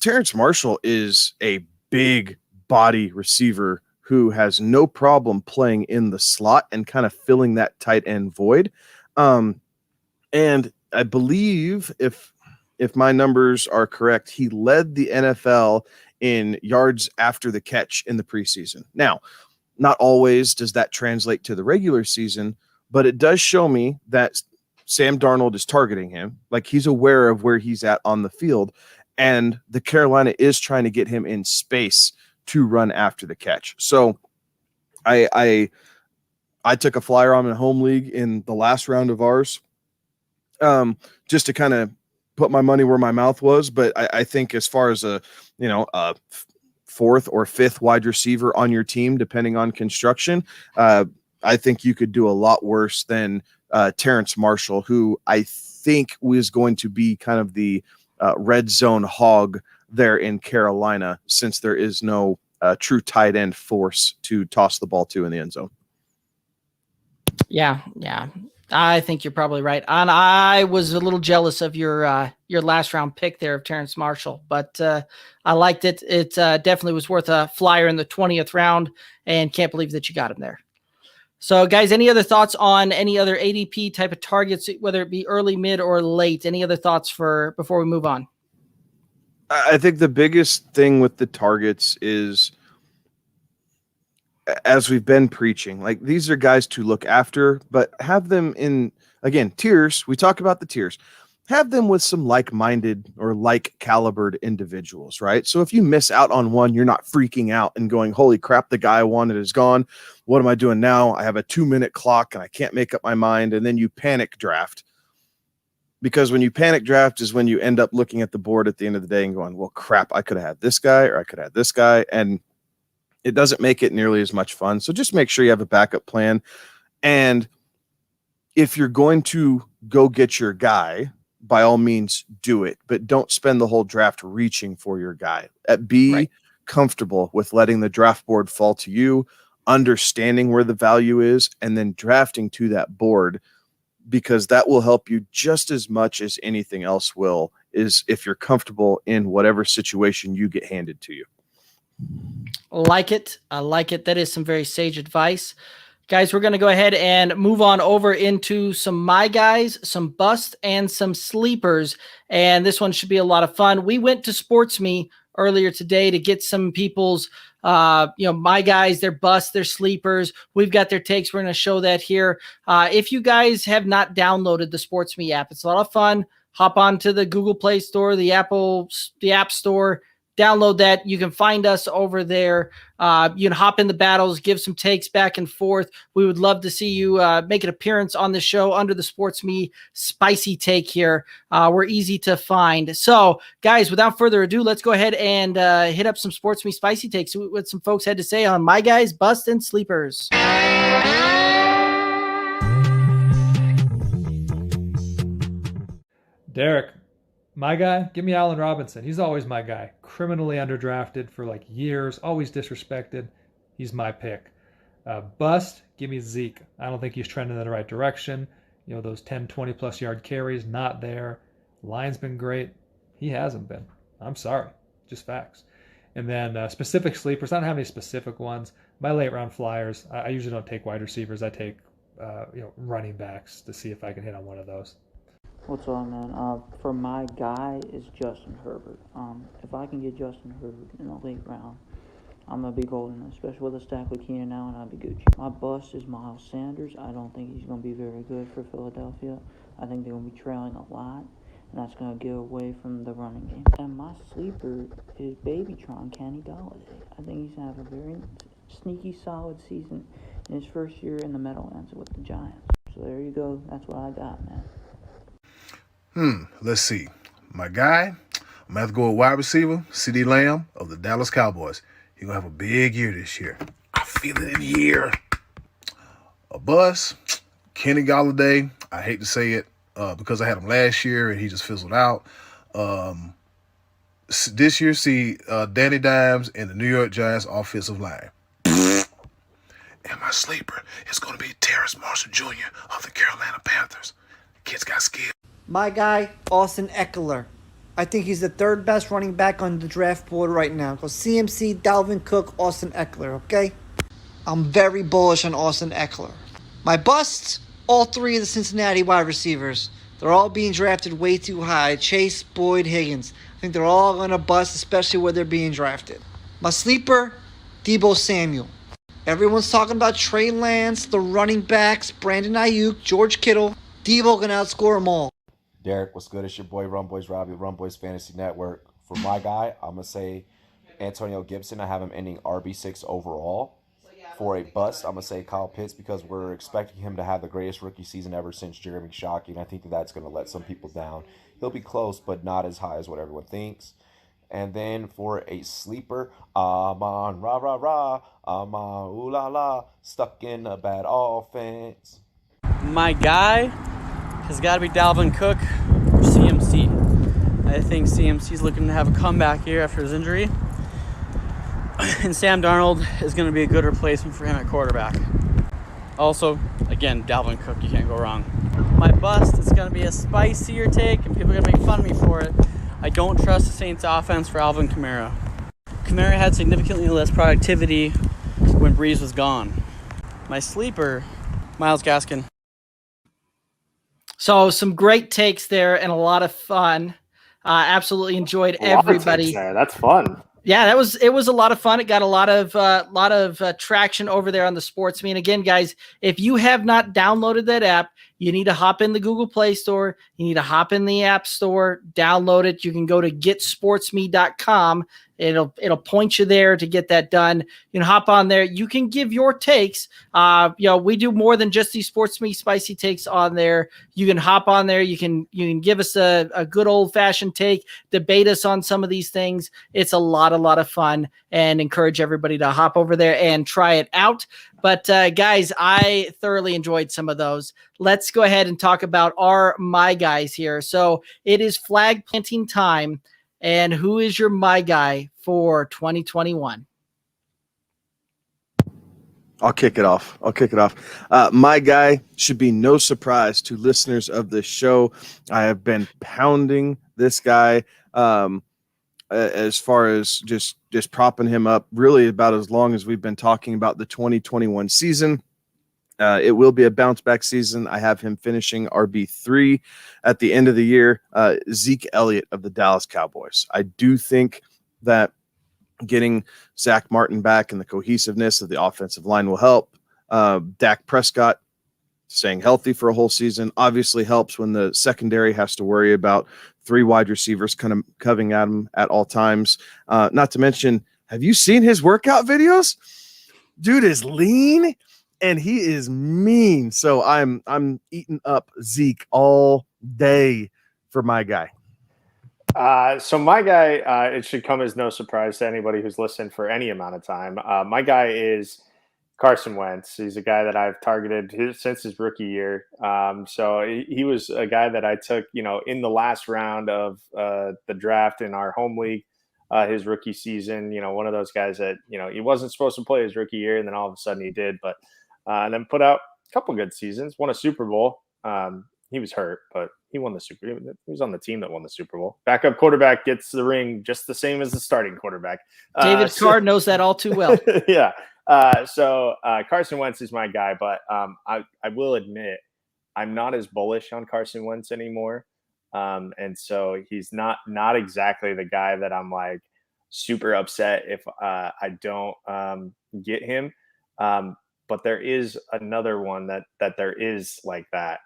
Terence Marshall is a big body receiver who has no problem playing in the slot and kind of filling that tight end void. And I believe if my numbers are correct, he led the NFL in yards after the catch in the preseason. Now, not always does that translate to the regular season, but it does show me that Sam Darnold is targeting him. Like he's aware of where he's at on the field. And the Carolina is trying to get him in space to run after the catch. So I took a flyer on in a home league in the last round of ours just to kind of put my money where my mouth was. But I think as far as a fourth or fifth wide receiver on your team, depending on construction, I think you could do a lot worse than Terence Marshall, who I think was going to be kind of the red zone hog there in Carolina, since there is no true tight end force to toss the ball to in the end zone. Yeah. I think you're probably right. And I was a little jealous of your last round pick there of Terence Marshall, but I liked it. It definitely was worth a flyer in the 20th round, and can't believe that you got him there. So, guys, any other thoughts on any other ADP type of targets, whether it be early, mid, or late? Any other thoughts before we move on? I think the biggest thing with the targets is, as we've been preaching, like these are guys to look after, but have them in, again, tiers. We talk about the tiers. Have them with some like-minded or like-calibered individuals, right? So if you miss out on one, you're not freaking out and going, holy crap, the guy I wanted is gone. What am I doing now? I have a 2-minute clock and I can't make up my mind. And then you panic draft. Because when you panic draft is when you end up looking at the board at the end of the day and going, well, crap, I could have had this guy or I could have had this guy. And it doesn't make it nearly as much fun. So just make sure you have a backup plan. And if you're going to go get your guy, by all means do it, but don't spend the whole draft reaching for your guy. Be comfortable with letting the draft board fall to you, understanding where the value is, and then drafting to that board, because that will help you just as much as anything else will, is if you're comfortable in whatever situation you get handed to you. I like it. That is some very sage advice. Guys, we're going to go ahead and move on over into some my guys, some busts, and some sleepers. And this one should be a lot of fun. We went to Sports Me earlier today to get some people's, my guys, their busts, their sleepers. We've got their takes. We're going to show that here. If you guys have not downloaded the Sports Me app, it's a lot of fun. Hop onto the Google Play Store, the App Store. download that. You can find us over there. You can hop in the battles, give some takes back and forth. We would love to see you make an appearance on the show under the Sports Me Spicy Take here. We're easy to find. So, guys, without further ado, let's go ahead and hit up some Sports Me Spicy Takes, what some folks had to say on my guys, bust, and sleepers. Derek, my guy, give me Allen Robinson. He's always my guy. Criminally underdrafted for like years, always disrespected. He's my pick. Bust, give me Zeke. I don't think he's trending in the right direction. You know, those 10, 20-plus yard carries, not there. Line's been great. He hasn't been. I'm sorry. Just facts. And then specific sleepers, I don't have any specific ones. My late-round flyers, I usually don't take wide receivers. I take running backs to see if I can hit on one of those. What's up, man? For my guy is Justin Herbert. If I can get Justin Herbert in the late round, I'm going to be golden, especially with a stack with Keenan now, and I'll be Gucci. My bust is Miles Sanders. I don't think he's going to be very good for Philadelphia. I think they're going to be trailing a lot, and that's going to get away from the running game. And my sleeper is Babytron Kenny Golladay. I think he's going to have a very sneaky, solid season in his first year in the Meadowlands with the Giants. So there you go. That's what I got, man. Let's see. My guy, I'm going to have to go with wide receiver, CeeDee Lamb of the Dallas Cowboys. He's going to have a big year this year. I feel it in the year. A bust, Kenny Golladay. I hate to say it because I had him last year and he just fizzled out. This year, see Danny Dimes and the New York Giants offensive line. And my sleeper is going to be Terence Marshall Jr. of the Carolina Panthers. Kid's got skill. My guy, Austin Eckler. I think he's the third best running back on the draft board right now. Go CMC, Dalvin Cook, Austin Eckler, okay? I'm very bullish on Austin Eckler. My busts, all three of the Cincinnati wide receivers. They're all being drafted way too high. Chase, Boyd, Higgins. I think they're all going to bust, especially where they're being drafted. My sleeper, Deebo Samuel. Everyone's talking about Trey Lance, the running backs, Brandon Ayuk, George Kittle. Deebo going to outscore them all. Derek, what's good? It's your boy, Run Boys Robbie, Run Boys Fantasy Network. For my guy, I'm going to say Antonio Gibson. I have him ending RB6 overall. For a bust, I'm going to say Kyle Pitts because we're expecting him to have the greatest rookie season ever since Jeremy Shockey, and I think that's going to let some people down. He'll be close, but not as high as what everyone thinks. And then for a sleeper, I'm on rah-rah-rah, I'm on ooh-la-la, stuck in a bad offense. My guy has got to be Dalvin Cook or CMC. I think CMC's looking to have a comeback here after his injury. And Sam Darnold is going to be a good replacement for him at quarterback. Also, again, Dalvin Cook, you can't go wrong. My bust is going to be a spicier take, and people are going to make fun of me for it. I don't trust the Saints offense for Alvin Kamara. Kamara had significantly less productivity when Breeze was gone. My sleeper, Myles Gaskin. So some great takes there and a lot of fun. Absolutely enjoyed everybody. That's fun. Yeah, it was a lot of fun. It got a lot of traction over there on the Sports Me. And again, guys, if you have not downloaded that app, you need to hop in the Google Play Store. You need to hop in the App Store, download it. You can go to getsportsme.com. It'll point you there to get that done. You can hop on there. You can give your takes. We do more than just these Sports Me spicy takes on there. You can hop on there. You can give us a good old fashioned take, debate us on some of these things. It's a lot of fun, and encourage everybody to hop over there and try it out. But guys, I thoroughly enjoyed some of those. Let's go ahead and talk about my guys here. So it is flag planting time. And who is your my guy for 2021? I'll kick it off. My guy should be no surprise to listeners of this show. I have been pounding this guy as far as just propping him up really about as long as we've been talking about the 2021 season. It will be a bounce back season. I have him finishing RB3 at the end of the year. Zeke Elliott of the Dallas Cowboys. I do think that getting Zach Martin back and the cohesiveness of the offensive line will help. Dak Prescott staying healthy for a whole season obviously helps when the secondary has to worry about 3 wide receivers kind of coming at him at all times. Not to mention, have you seen his workout videos? Dude is lean and he is mean. So I'm eating up Zeke all day for my guy. So my guy, it should come as no surprise to anybody who's listened for any amount of time. My guy is Carson Wentz. He's a guy that I've targeted since his rookie year. So he was a guy that I took, in the last round of the draft in our home league, his rookie season. One of those guys that he wasn't supposed to play his rookie year, and then all of a sudden he did. But and then put out a couple good seasons. Won a Super Bowl. He was hurt, but he won the Super Bowl. He was on the team that won the Super Bowl. Backup quarterback gets the ring just the same as the starting quarterback. David Carr knows that all too well. Yeah. So Carson Wentz is my guy, but I will admit I'm not as bullish on Carson Wentz anymore. And so he's not exactly the guy that I'm like super upset if I don't get him. But there is another one that there is like that.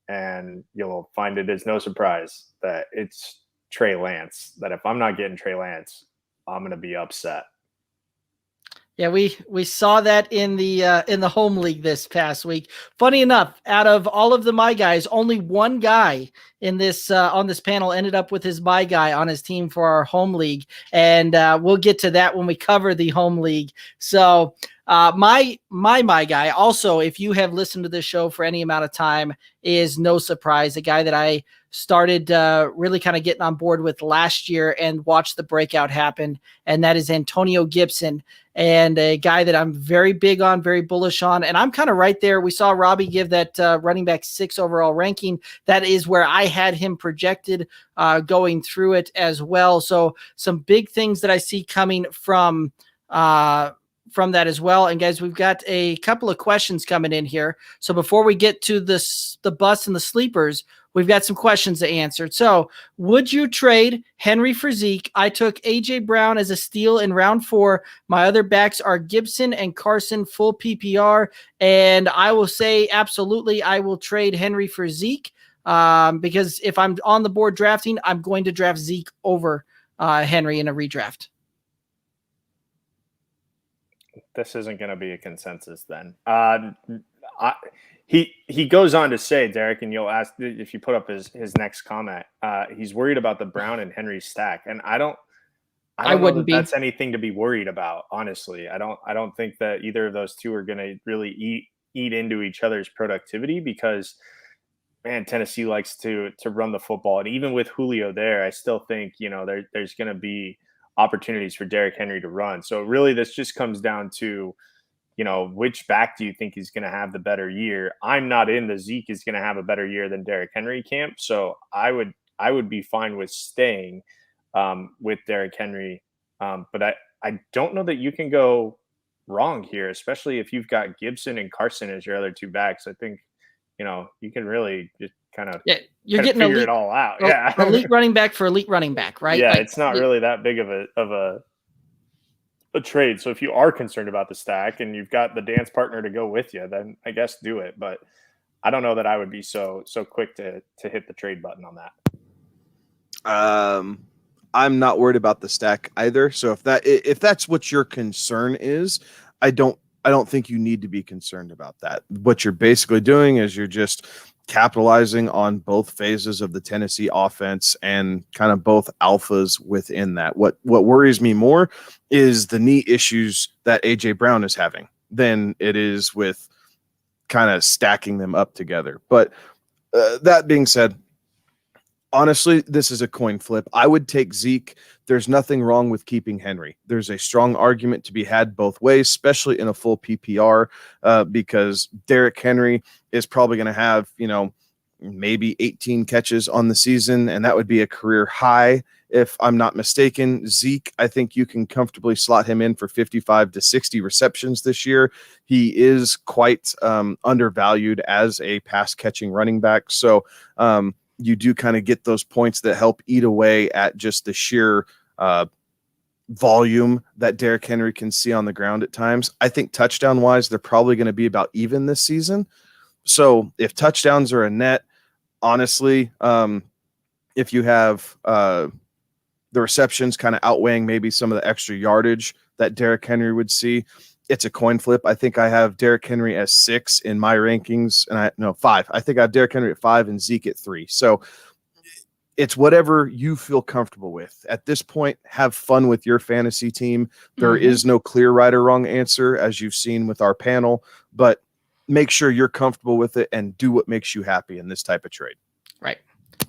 And you'll find it is no surprise that it's Trey Lance, that if I'm not getting Trey Lance, I'm going to be upset. Yeah, we saw that in the home league this past week. Funny enough, out of all of the my guys, only one guy in this on this panel ended up with his my guy on his team for our home league, and we'll get to that when we cover the home league. So my guy also, if you have listened to this show for any amount of time, is no surprise, a guy that I started really kind of getting on board with last year and watched the breakout happen, and that is Antonio Gibson, and a guy that I'm very big on, very bullish on, and I'm kind of right there. We saw Robbie give that running back 6 overall ranking. That is where I had him projected going through it as well. So some big things that I see coming from that as well. And guys, we've got a couple of questions coming in here. So before we get to the bus and the sleepers, we've got some questions to answer. So would you trade Henry for Zeke? I took AJ Brown as a steal in round 4. My other backs are Gibson and Carson, full PPR. And I will say, absolutely, I will trade Henry for Zeke because if I'm on the board drafting, I'm going to draft Zeke over Henry in a redraft. This isn't going to be a consensus then. He goes on to say, Derek, and you'll ask if you put up his next comment. He's worried about the Brown and Henry stack, and I don't know that's anything to be worried about. Honestly, I don't think that either of those two are going to really eat into each other's productivity because, man, Tennessee likes to run the football, and even with Julio there, I still think there's going to be opportunities for Derrick Henry to run. So really, this just comes down to, which back do you think is going to have the better year? I'm not in the Zeke is going to have a better year than Derrick Henry camp. So I would be fine with staying with Derrick Henry. But I don't know that you can go wrong here, especially if you've got Gibson and Carson as your other two backs. I think, you can really just kind of you're getting figure it all out. Yeah. Elite running back for elite running back, right? Yeah, it's not really that big of a trade. So if you are concerned about the stack and you've got the dance partner to go with you, then I guess do it. But I don't know that I would be so quick to hit the trade button on that. I'm not worried about the stack either. So if that's what your concern is, I don't think you need to be concerned about that. What you're basically doing is you're just capitalizing on both phases of the Tennessee offense and kind of both alphas within that. What worries me more is the knee issues that AJ Brown is having than it is with kind of stacking them up together. But that being said, honestly, this is a coin flip. I would take Zeke. There's nothing wrong with keeping Henry. There's a strong argument to be had both ways, especially in a full PPR, because Derrick Henry is probably going to have, maybe 18 catches on the season, and that would be a career high if I'm not mistaken. Zeke, I think you can comfortably slot him in for 55 to 60 receptions this year. He is quite undervalued as a pass-catching running back. So, you do kind of get those points that help eat away at just the sheer volume that Derrick Henry can see on the ground at times. I think touchdown-wise, they're probably going to be about even this season. So if touchdowns are a net, honestly, if you have the receptions kind of outweighing maybe some of the extra yardage that Derrick Henry would see, it's a coin flip. I think I have Derrick Henry as 6 in my rankings, and 5. I think I have Derrick Henry at 5 and Zeke at 3. So it's whatever you feel comfortable with. At this point, have fun with your fantasy team. There is no clear right or wrong answer, as you've seen with our panel, but make sure you're comfortable with it and do what makes you happy in this type of trade. Right.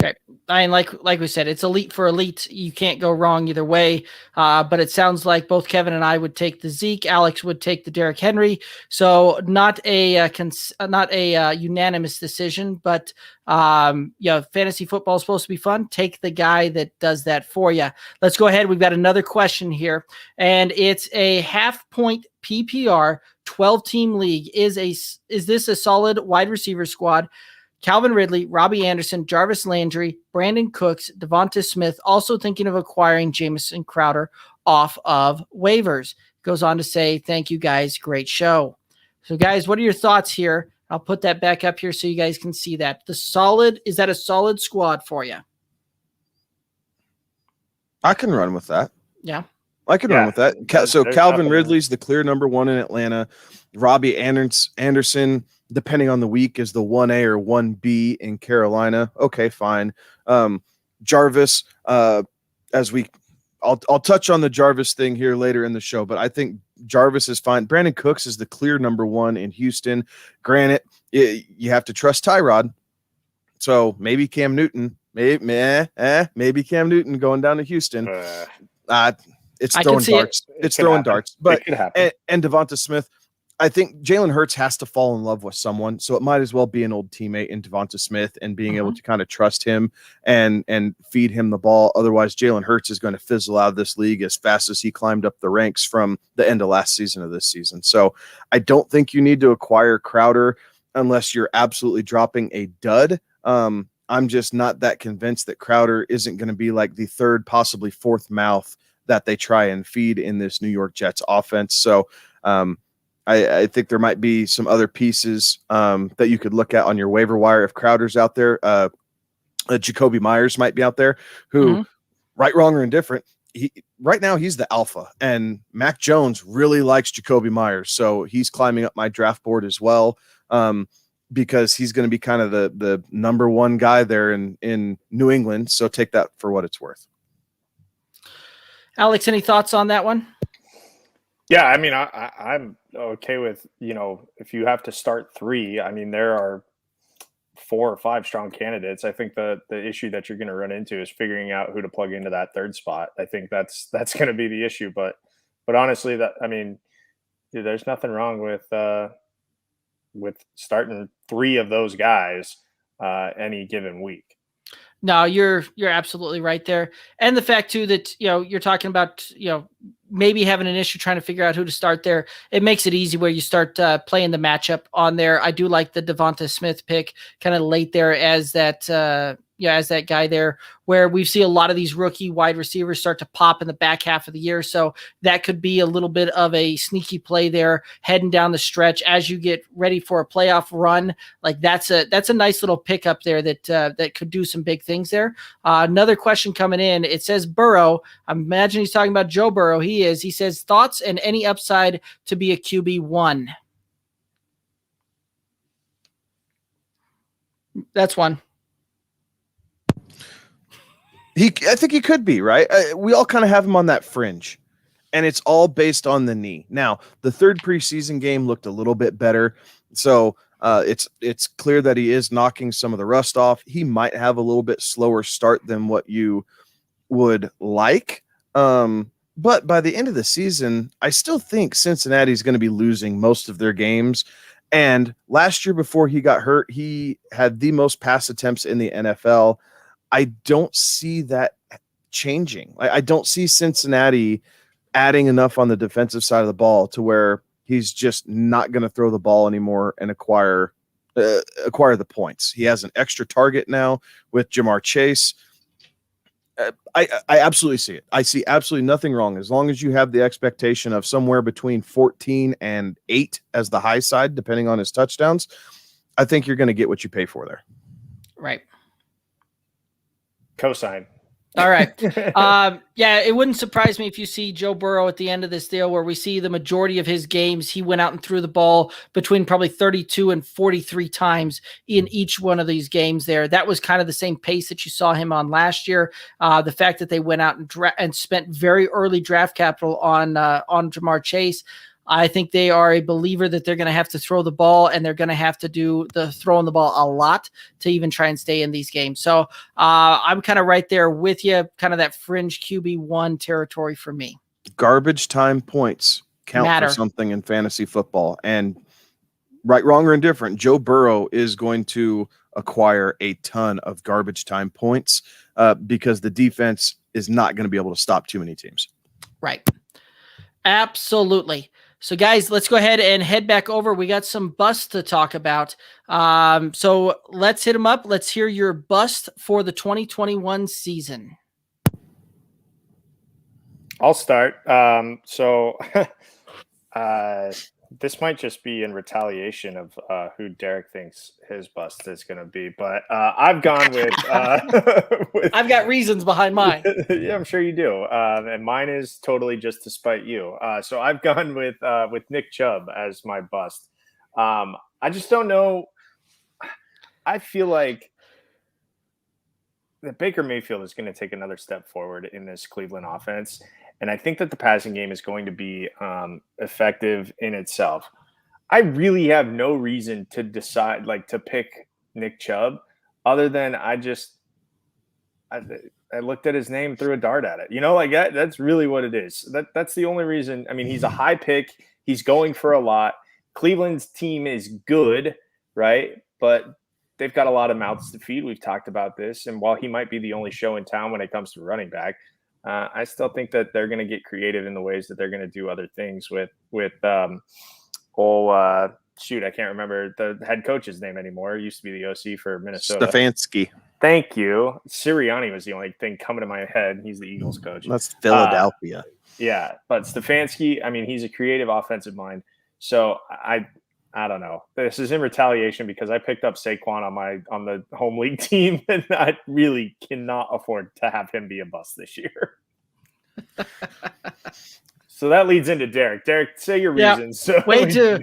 Okay. And like we said, it's elite for elite. You can't go wrong either way. But it sounds like both Kevin and I would take the Zeke. Alex would take the Derrick Henry. So not a unanimous decision, but fantasy football is supposed to be fun. Take the guy that does that for you. Let's go ahead. We've got another question here, and it's a half-point PPR 12-team league. Is this a solid wide receiver squad? Calvin Ridley, Robbie Anderson, Jarvis Landry, Brandon Cooks, Devonta Smith, also thinking of acquiring Jamison Crowder off of waivers. Goes on to say, thank you guys. Great show. So guys, what are your thoughts here? I'll put that back up here so you guys can see that. Is that a solid squad for you? I can run with that. Yeah. I can run with that. So Calvin Ridley's the clear number 1 in Atlanta. Robbie Anderson, depending on the week, is the 1A or 1B in Carolina. Okay, fine. Jarvis, I'll touch on the Jarvis thing here later in the show, but I think Jarvis is fine. Brandon Cooks is the clear number 1 in Houston. Granted, you have to trust Tyrod. So maybe Cam Newton, maybe Cam Newton going down to Houston. It's throwing darts. It's throwing darts. But and Devonta Smith, I think Jalen Hurts has to fall in love with someone, so it might as well be an old teammate in Devonta Smith and being able to kind of trust him and feed him the ball. Otherwise, Jalen Hurts is going to fizzle out of this league as fast as he climbed up the ranks from the end of last season to this season. So I don't think you need to acquire Crowder unless you're absolutely dropping a dud. I'm just not that convinced that Crowder isn't going to be like the third, possibly fourth mouth that they try and feed in this New York Jets offense. So I think there might be some other pieces that you could look at on your waiver wire if Crowder's out there. Jacoby Myers might be out there, who, right, wrong, or indifferent, right now he's the alpha, and Mac Jones really likes Jacoby Myers, so he's climbing up my draft board as well, because he's going to be kind of the number 1 guy there in New England. So take that for what it's worth. Alex, any thoughts on that one? Yeah, I mean, I'm okay with, if you have to start 3, I mean, there are 4 or 5 strong candidates. I think the issue that you're going to run into is figuring out who to plug into that third spot. I think that's going to be the issue. But honestly, there's nothing wrong with starting 3 of those guys any given week. No, you're absolutely right there. And the fact too that, you're talking about, maybe having an issue trying to figure out who to start there. It makes it easy where you start playing the matchup on there. I do like the Devonta Smith pick kind of late there as that, as that guy there, where we see a lot of these rookie wide receivers start to pop in the back half of the year. So that could be a little bit of a sneaky play there heading down the stretch as you get ready for a playoff run. Like that's a nice little pickup there that could do some big things there. Another question coming in. It says Burrow. I imagine he's talking about Joe Burrow. He says thoughts and any upside to be a QB1. That's one. I think he could be, right? We all kind of have him on that fringe, and it's all based on the knee. Now, the third preseason game looked a little bit better, so it's clear that he is knocking some of the rust off. He might have a little bit slower start than what you would like, but by the end of the season, I still think Cincinnati's going to be losing most of their games. And last year, before he got hurt, he had the most pass attempts in the NFL. I don't see that changing. I don't see Cincinnati adding enough on the defensive side of the ball to where he's just not going to throw the ball anymore and acquire the points. He has an extra target now with Jamar Chase. I absolutely see it. I see absolutely nothing wrong as long as you have the expectation of somewhere between 14 and 8 as the high side, depending on his touchdowns. I think you're going to get what you pay for there. Right. Cosign. All right. Yeah, it wouldn't surprise me if you see Joe Burrow at the end of this deal where we see the majority of his games, he went out and threw the ball between probably 32 and 43 times in each one of these games there. That was kind of the same pace that you saw him on last year. The fact that they went out and spent very early draft capital on Jamar Chase, I think they are a believer that they're going to have to throw the ball, and they're going to have to do the throwing the ball a lot to even try and stay in these games. So I'm kind of right there with you, kind of that fringe QB1 territory for me. Garbage time points count for something in fantasy football. And right, wrong, or indifferent, Joe Burrow is going to acquire a ton of garbage time points because the defense is not going to be able to stop too many teams. Right. Absolutely. So, guys, let's go ahead and head back over. We got some busts to talk about. So let's hit them up. Let's hear your bust for the 2021 season. I'll start. This might just be in retaliation of who Derek thinks his bust is going to be, but I've gone with, I've got reasons behind mine. Yeah, I'm sure you do. And mine is totally just to spite you. So I've gone with Nick Chubb as my bust. I just don't know. I feel like that Baker Mayfield is going to take another step forward in this Cleveland offense. And I think that the passing game is going to be effective in itself. I really have no reason to decide, to pick Nick Chubb, other than I looked at his name, threw a dart at it. That's really what it is. That's the only reason. I mean, he's a high pick. He's going for a lot. Cleveland's team is good, right? But they've got a lot of mouths to feed. We've talked about this. And while he might be the only show in town when it comes to running back, I still think that they're going to get creative in the ways that they're going to do other things with I can't remember the head coach's name anymore. It used to be the OC for Minnesota. Stefanski. Thank you. Sirianni was the only thing coming to my head. He's the Eagles coach. That's Philadelphia. Yeah, but Stefanski, I mean, he's a creative offensive mind. So I don't know. This is in retaliation because I picked up Saquon on the home league team, and I really cannot afford to have him be a bust this year. So that leads into Derek. Derek, say your reasons. So way to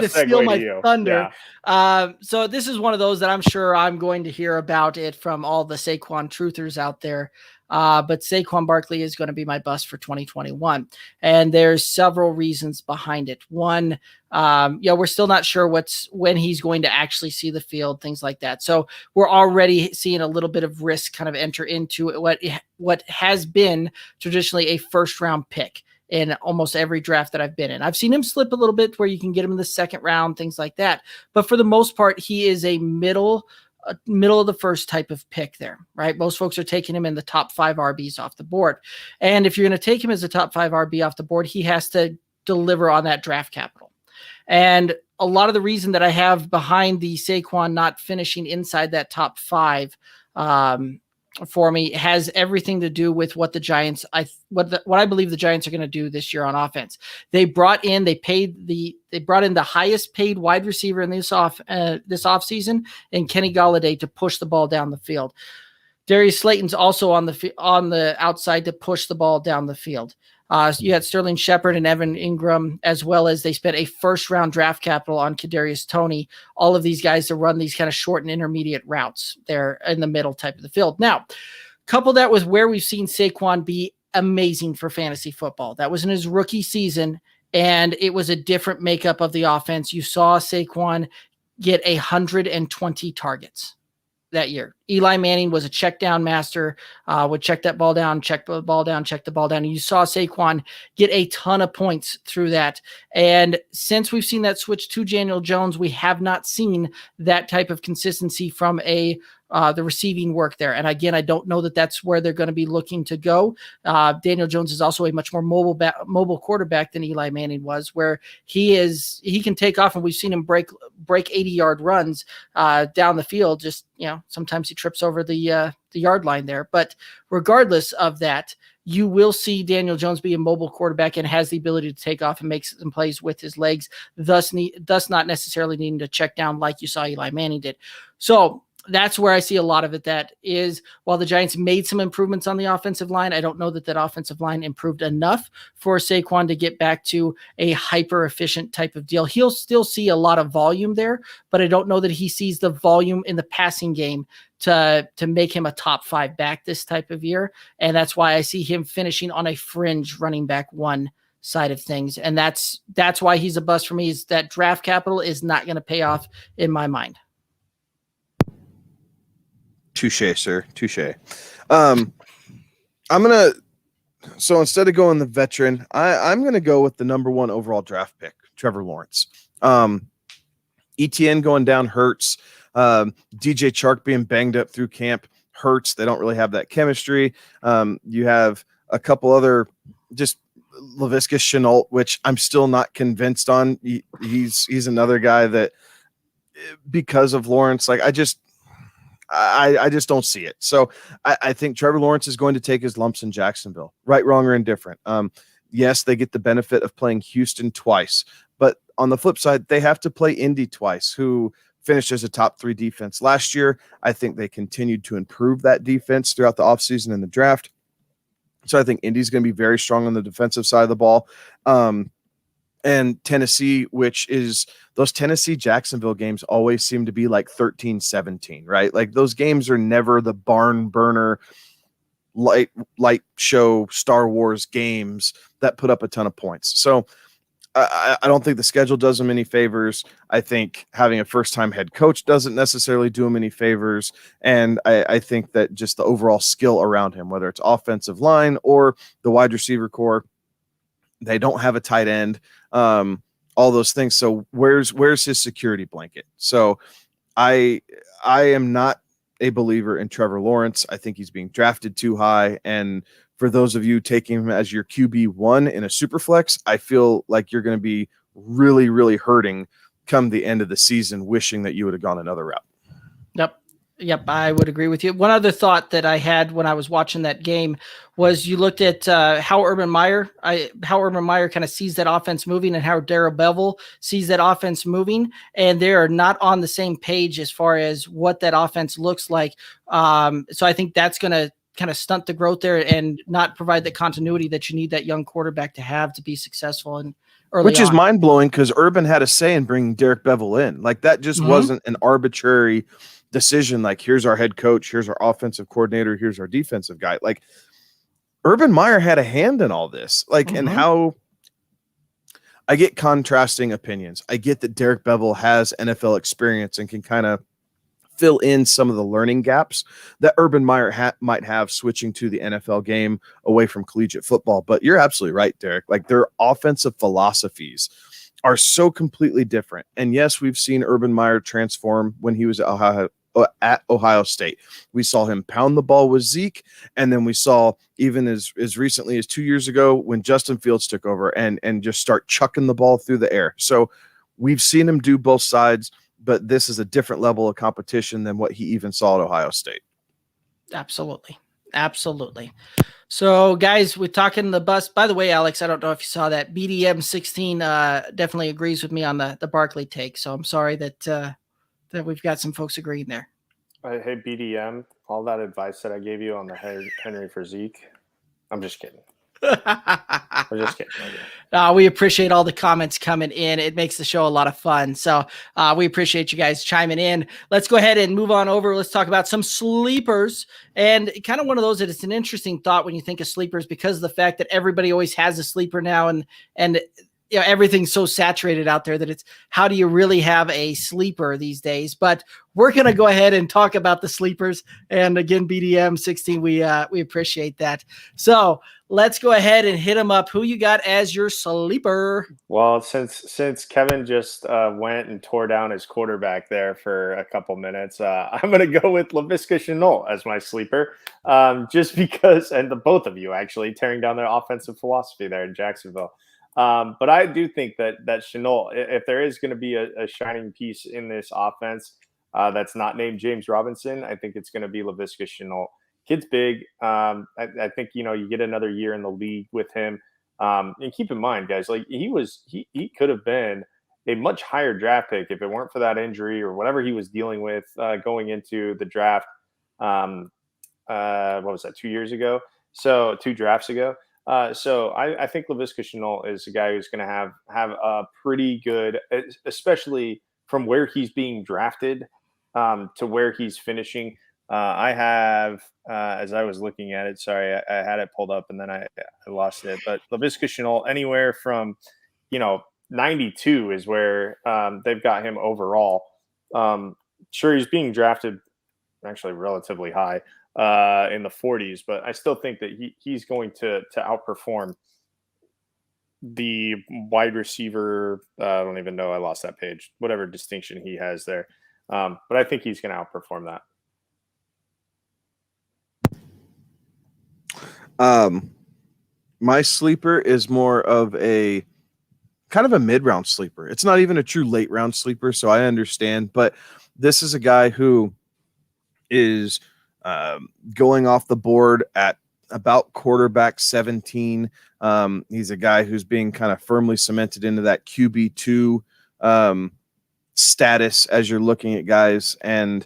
steal my thunder. Yeah. So this is one of those that I'm sure I'm going to hear about it from all the Saquon truthers out there. But Saquon Barkley is going to be my bust for 2021. And there's several reasons behind it. One, we're still not sure when he's going to actually see the field, things like that. So we're already seeing a little bit of risk kind of enter into what has been traditionally a first round pick in almost every draft that I've been in. I've seen him slip a little bit where you can get him in the second round, things like that. But for the most part, he is a middle of the first type of pick there, right? Most folks are taking him in the top 5 RBs off the board. And if you're going to take him as a top 5 RB off the board, he has to deliver on that draft capital. And a lot of the reason that I have behind the Saquon not finishing inside that top 5 for me has everything to do with what the Giants, what I believe the Giants are going to do this year on offense. They brought in the highest paid wide receiver in this offseason, and Kenny Golladay to push the ball down the field. Darius Slayton's also on the outside to push the ball down the field. You had Sterling Shepard and Evan Ingram, as well as they spent a first-round draft capital on Kadarius Toney. All of these guys to run these kind of short and intermediate routes there in the middle type of the field. Now, couple that with where we've seen Saquon be amazing for fantasy football. That was in his rookie season, and it was a different makeup of the offense. You saw Saquon get 120 targets that year. Eli Manning was a check down master, would check that ball down, check the ball down, check the ball down. And you saw Saquon get a ton of points through that. And since we've seen that switch to Daniel Jones, we have not seen that type of consistency from the receiving work there. And again, I don't know that that's where they're going to be looking to go. Daniel Jones is also a much more mobile quarterback than Eli Manning was, where he can take off, and we've seen him break 80-yard runs down the field. Just, sometimes he trips over the yard line there. But regardless of that, you will see Daniel Jones be a mobile quarterback and has the ability to take off and make some plays with his legs, thus not necessarily needing to check down like you saw Eli Manning did. So that's where I see a lot of it. That is, while the Giants made some improvements on the offensive line, I don't know that offensive line improved enough for Saquon to get back to a hyper efficient type of deal. He'll still see a lot of volume there, but I don't know that he sees the volume in the passing game to make him a top 5 back this type of year. And that's why I see him finishing on a fringe running back 1 side of things. And that's why he's a bust for me, is that draft capital is not going to pay off in my mind. Touche, sir. Touche. So instead of going the veteran, I'm going to go with the number 1 overall draft pick, Trevor Lawrence. ETN going down hurts. DJ Chark being banged up through camp hurts. They don't really have that chemistry. You have a couple other, just Laviska Shenault, which I'm still not convinced on. He's another guy that, because of Lawrence, like I just don't see it. So I think Trevor Lawrence is going to take his lumps in Jacksonville, right, wrong, or indifferent. Yes, they get the benefit of playing Houston twice, but on the flip side, they have to play Indy twice, who finished as a top 3 defense last year. I think they continued to improve that defense throughout the offseason and the draft. So I think Indy's going to be very strong on the defensive side of the ball. And Tennessee, which is those Tennessee-Jacksonville games always seem to be like 13-17, right? Like those games are never the barn burner light show Star Wars games that put up a ton of points. So I don't think the schedule does them any favors. I think having a first-time head coach doesn't necessarily do him any favors. And I think that just the overall skill around him, whether it's offensive line or the wide receiver core, they don't have a tight end, all those things. So where's his security blanket? So I am not a believer in Trevor Lawrence. I think he's being drafted too high. And for those of you taking him as your QB1 in a super flex, I feel like you're going to be really, really hurting come the end of the season, wishing that you would have gone another route. Yep, I would agree with you. One other thought that I had when I was watching that game was you looked at how Urban Meyer kind of sees that offense moving and how Darrell Bevel sees that offense moving, and they are not on the same page as far as what that offense looks like. So I think that's going to kind of stunt the growth there and not provide the continuity that you need that young quarterback to have to be successful and early Which is on. mind-blowing because Urban had a say in bringing Derek Bevel in. Like that just wasn't an arbitrary decision. Like, here's our head coach, here's our offensive coordinator, here's our defensive guy. Like Urban Meyer had a hand in all this. Like, and how I get contrasting opinions. I get that Derek Bevel has NFL experience and can kind of fill in some of the learning gaps that Urban Meyer might have switching to the NFL game away from collegiate football. But you're absolutely right, Derek. Like their offensive philosophies are so completely different. And yes, we've seen Urban Meyer transform when he was at Ohio State. We saw him pound the ball with Zeke. And then we saw even as recently as 2 years ago when Justin Fields took over and just start chucking the ball through the air. So we've seen him do both sides, but this is a different level of competition than what he even saw at Ohio State. Absolutely. So, guys, we're talking the bus. By the way, Alex, I don't know if you saw that. BDM 16 definitely agrees with me on the Barkley take. So I'm sorry that we've got some folks agreeing there. Hey, BDM, all that advice that I gave you on the Henry for Zeke, I'm just kidding. I'm just kidding. We appreciate all the comments coming in. It makes the show a lot of fun. So we appreciate you guys chiming in. Let's go ahead and move on over. Let's talk about some sleepers. And kind of one of those that it's an interesting thought when you think of sleepers because of the fact that everybody always has a sleeper now and you know, everything's so saturated out there that it's how do you really have a sleeper these days? But we're going to go ahead and talk about the sleepers. And again, BDM 16, we appreciate that. So let's go ahead and hit them up. Who you got as your sleeper? Well, since Kevin just went and tore down his quarterback there for a couple minutes, I'm going to go with Laviska Shenault as my sleeper, just because, and the both of you actually tearing down their offensive philosophy there in Jacksonville. But I do think that Shenault, if there is going to be a shining piece in this offense that's not named James Robinson, I think it's going to be Laviska Shenault. Kid's big. I think, you get another year in the league with him. And keep in mind, guys, like he could have been a much higher draft pick if it weren't for that injury or whatever he was dealing with going into the draft. What was that, 2 years ago? So 2 drafts ago. So I think Laviska Shenault is a guy who's going to have a pretty good, especially from where he's being drafted to where he's finishing. I have, as I was looking at it, sorry, I had it pulled up and then I lost it. But Laviska Shenault, anywhere from, 92 is where they've got him overall. Sure, he's being drafted actually relatively high in the 40s, but I still think that he's going to outperform the wide receiver. I don't even know. I lost that page. Whatever distinction he has there. But I think he's going to outperform that. My sleeper is more of a kind of a mid-round sleeper. It's not even a true late round sleeper, so I understand. But this is a guy who is going off the board at about quarterback 17. He's a guy who's being kind of firmly cemented into that QB2 status as you're looking at guys. And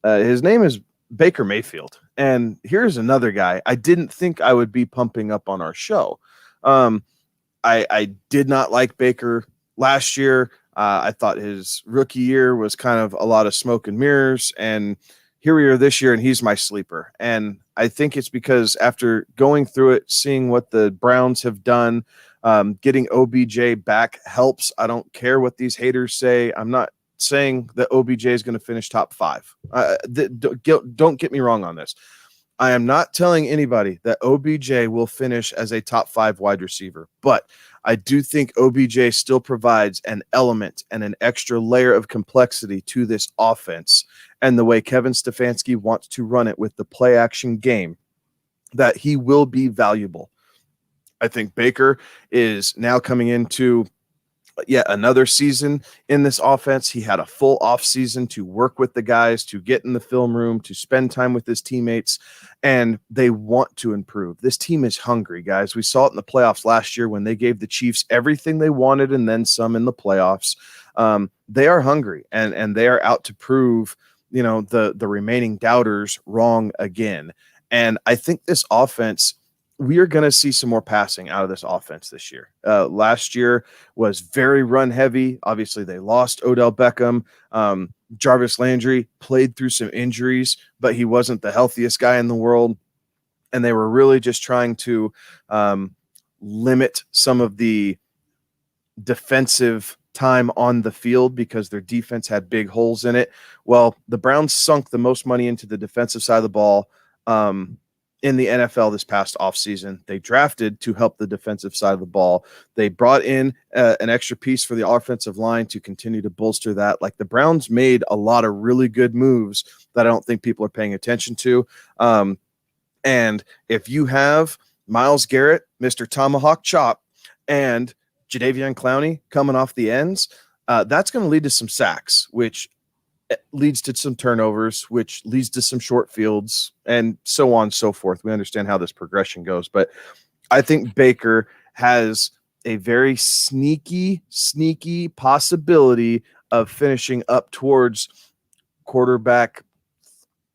his name is Baker Mayfield. And here's another guy I didn't think I would be pumping up on our show. I did not like Baker last year. I thought his rookie year was kind of a lot of smoke and mirrors. And here we are this year, and he's my sleeper. And I think it's because after going through it, seeing what the Browns have done, getting OBJ back helps. I don't care what these haters say. I'm not saying that OBJ is going to finish top 5. Don't get me wrong on this. I am not telling anybody that OBJ will finish as a top 5 wide receiver, but I do think OBJ still provides an element and an extra layer of complexity to this offense and the way Kevin Stefanski wants to run it with the play action game, that he will be valuable. I think Baker is now coming into yet another season in this offense. He had a full off season to work with the guys, to get in the film room, to spend time with his teammates, and they want to improve. This team is hungry, guys. We saw it in the playoffs last year when they gave the Chiefs everything they wanted and then some in the playoffs. They are hungry and they are out to prove, the remaining doubters wrong again. And I think this offense, we are going to see some more passing out of this offense this year. Last year was very run heavy. Obviously, they lost Odell Beckham. Jarvis Landry played through some injuries, but he wasn't the healthiest guy in the world. And they were really just trying to limit some of the defensive time on the field because their defense had big holes in it. Well, the Browns sunk the most money into the defensive side of the ball in the NFL this past offseason. They drafted to help the defensive side of the ball. They brought in an extra piece for the offensive line to continue to bolster that. Like, the Browns made a lot of really good moves that I don't think people are paying attention to. And if you have Myles Garrett, Mr. Tomahawk Chop, and Jadeveon Clowney coming off the ends, that's going to lead to some sacks, which leads to some turnovers, which leads to some short fields, and so on and so forth. We understand how this progression goes, but I think Baker has a very sneaky possibility of finishing up towards quarterback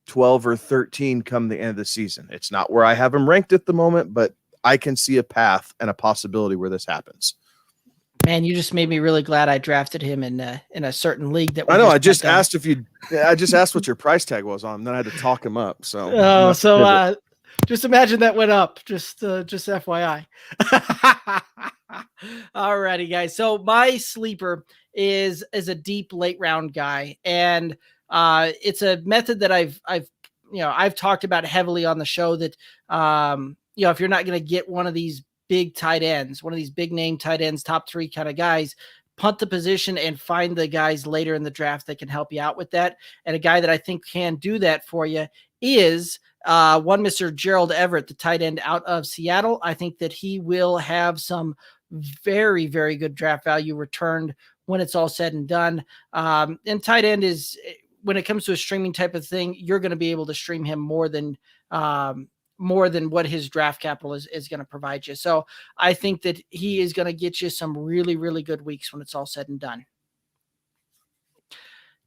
12 or 13 come the end of the season. It's not where I have him ranked at the moment, but I can see a path and a possibility where this happens. Man, you just made me really glad I drafted him in a certain league. That I know. I just asked what your price tag was on him. Then I had to talk him up. So, just imagine that went up. Just FYI. Alrighty, guys. So my sleeper is a deep late round guy, and it's a method that I've talked about heavily on the show. That if you're not going to get one of these big tight ends, one of these big name tight ends, top 3 kind of guys, punt the position and find the guys later in the draft that can help you out with that. And a guy that I think can do that for you is one Mr. Gerald Everett, the tight end out of Seattle. I think that he will have some very, very good draft value returned when it's all said and done. And tight end is, when it comes to a streaming type of thing, you're going to be able to stream him more than more than what his draft capital is going to provide you. So I think that he is going to get you some really, really good weeks when it's all said and done.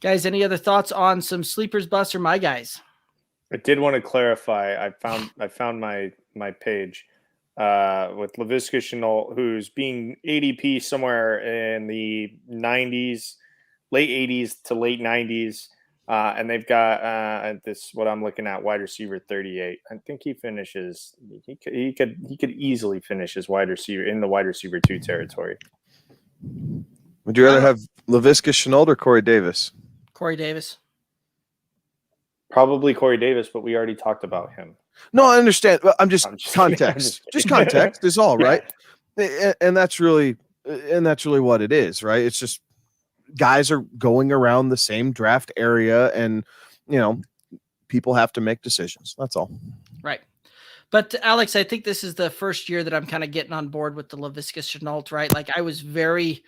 Guys, any other thoughts on some sleepers, busts, or my guys? I did want to clarify. I found my page with Laviska Shenault, who's being ADP somewhere in the 90s, late 80s to late 90s. And they've got this, what I'm looking at, wide receiver 38. I think he finishes. He could easily finish as wide receiver in the wide receiver 2 territory. Would you rather have Laviska Shenault or Corey Davis? Corey Davis. Probably Corey Davis, but we already talked about him. No, I understand. I'm just context. Just context is all, right? And that's really what it is, right? It's just guys are going around the same draft area, and people have to make decisions. That's all. Right. But Alex, I think this is the first year that I'm kind of getting on board with the Laviska Shenault, right? Like I was very,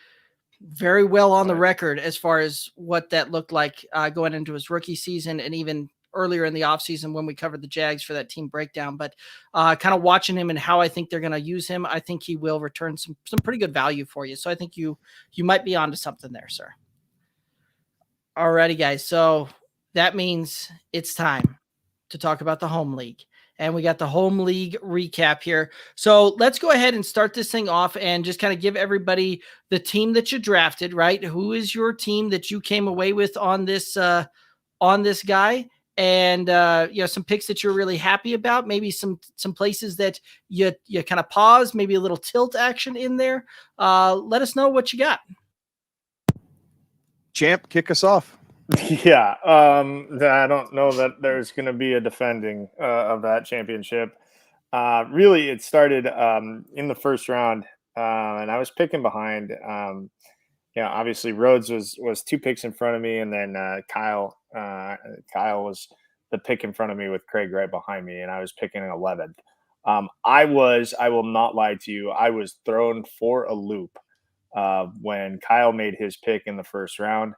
very well on the record as far as what that looked like going into his rookie season and even earlier in the offseason when we covered the Jags for that team breakdown. But kind of watching him and how I think they're going to use him, I think he will return some pretty good value for you. So I think you might be onto something there, sir. Alrighty, guys. So that means it's time to talk about the home league. And we got the home league recap here. So let's go ahead and start this thing off and just kind of give everybody the team that you drafted, right? Who is your team that you came away with on this guy? And some picks that you're really happy about, maybe some places that you kind of pause, maybe a little tilt action in there. Let us know what you got. Champ, kick us off. Yeah, I don't know that there's going to be a defending of that championship. Really, it started in the first round, and I was picking behind. Obviously Rhodes was 2 picks in front of me, and then Kyle was the pick in front of me with Craig right behind me, and I was picking 11th. I will not lie to you, I was thrown for a loop when Kyle made his pick in the first round.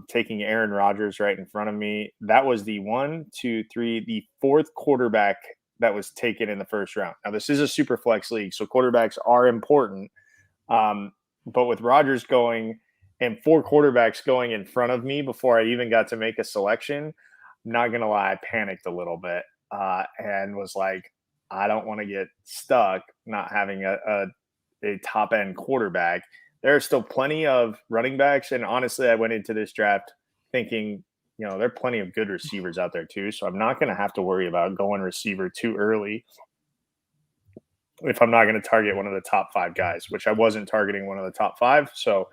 Taking Aaron Rodgers right in front of me. That was the 4th quarterback that was taken in the first round. Now, this is a super flex league, so quarterbacks are important. But with Rodgers going and 4 quarterbacks going in front of me before I even got to make a selection, I'm not going to lie, I panicked a little bit and was like, I don't want to get stuck not having a top-end quarterback. There are still plenty of running backs. And honestly, I went into this draft thinking, there are plenty of good receivers out there too. So I'm not going to have to worry about going receiver too early if I'm not going to target one of the top 5 guys, which I wasn't targeting one of the top 5. So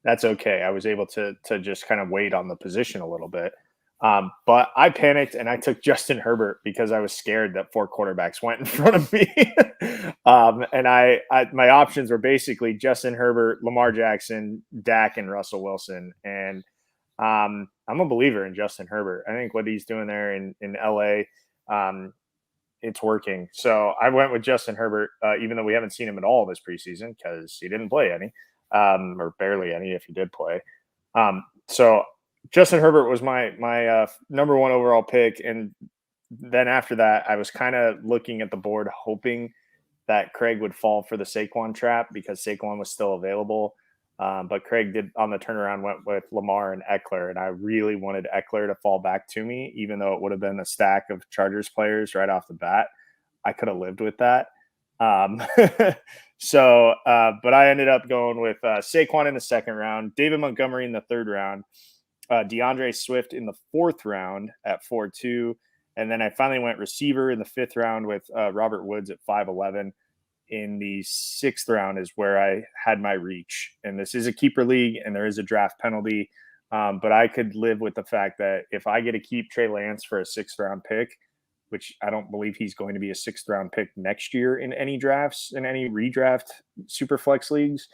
that's okay. I was able to just kind of wait on the position a little bit. But I panicked and I took Justin Herbert because I was scared that 4 quarterbacks went in front of me. And I my options were basically Justin Herbert, Lamar Jackson, Dak, and Russell Wilson. And I'm a believer in Justin Herbert. I think what he's doing there in LA, it's working. So I went with Justin Herbert, even though we haven't seen him at all this preseason because he didn't play any, or barely any if he did play. So Justin Herbert was my number 1 overall pick. And then after that, I was kind of looking at the board, hoping that Craig would fall for the Saquon trap because Saquon was still available. But Craig did on the turnaround went with Lamar and Eckler. And I really wanted Eckler to fall back to me, even though it would have been a stack of Chargers players right off the bat. I could have lived with that. But I ended up going with Saquon in the 2nd round, David Montgomery in the 3rd round, DeAndre Swift in the 4th round at 4-2. And then I finally went receiver in the 5th round with Robert Woods at 5'11". In the 6th round is where I had my reach. And this is a keeper league and there is a draft penalty. But I could live with the fact that if I get to keep Trey Lance for a 6th round pick, which I don't believe he's going to be a 6th round pick next year in any drafts, in any redraft super flex leagues.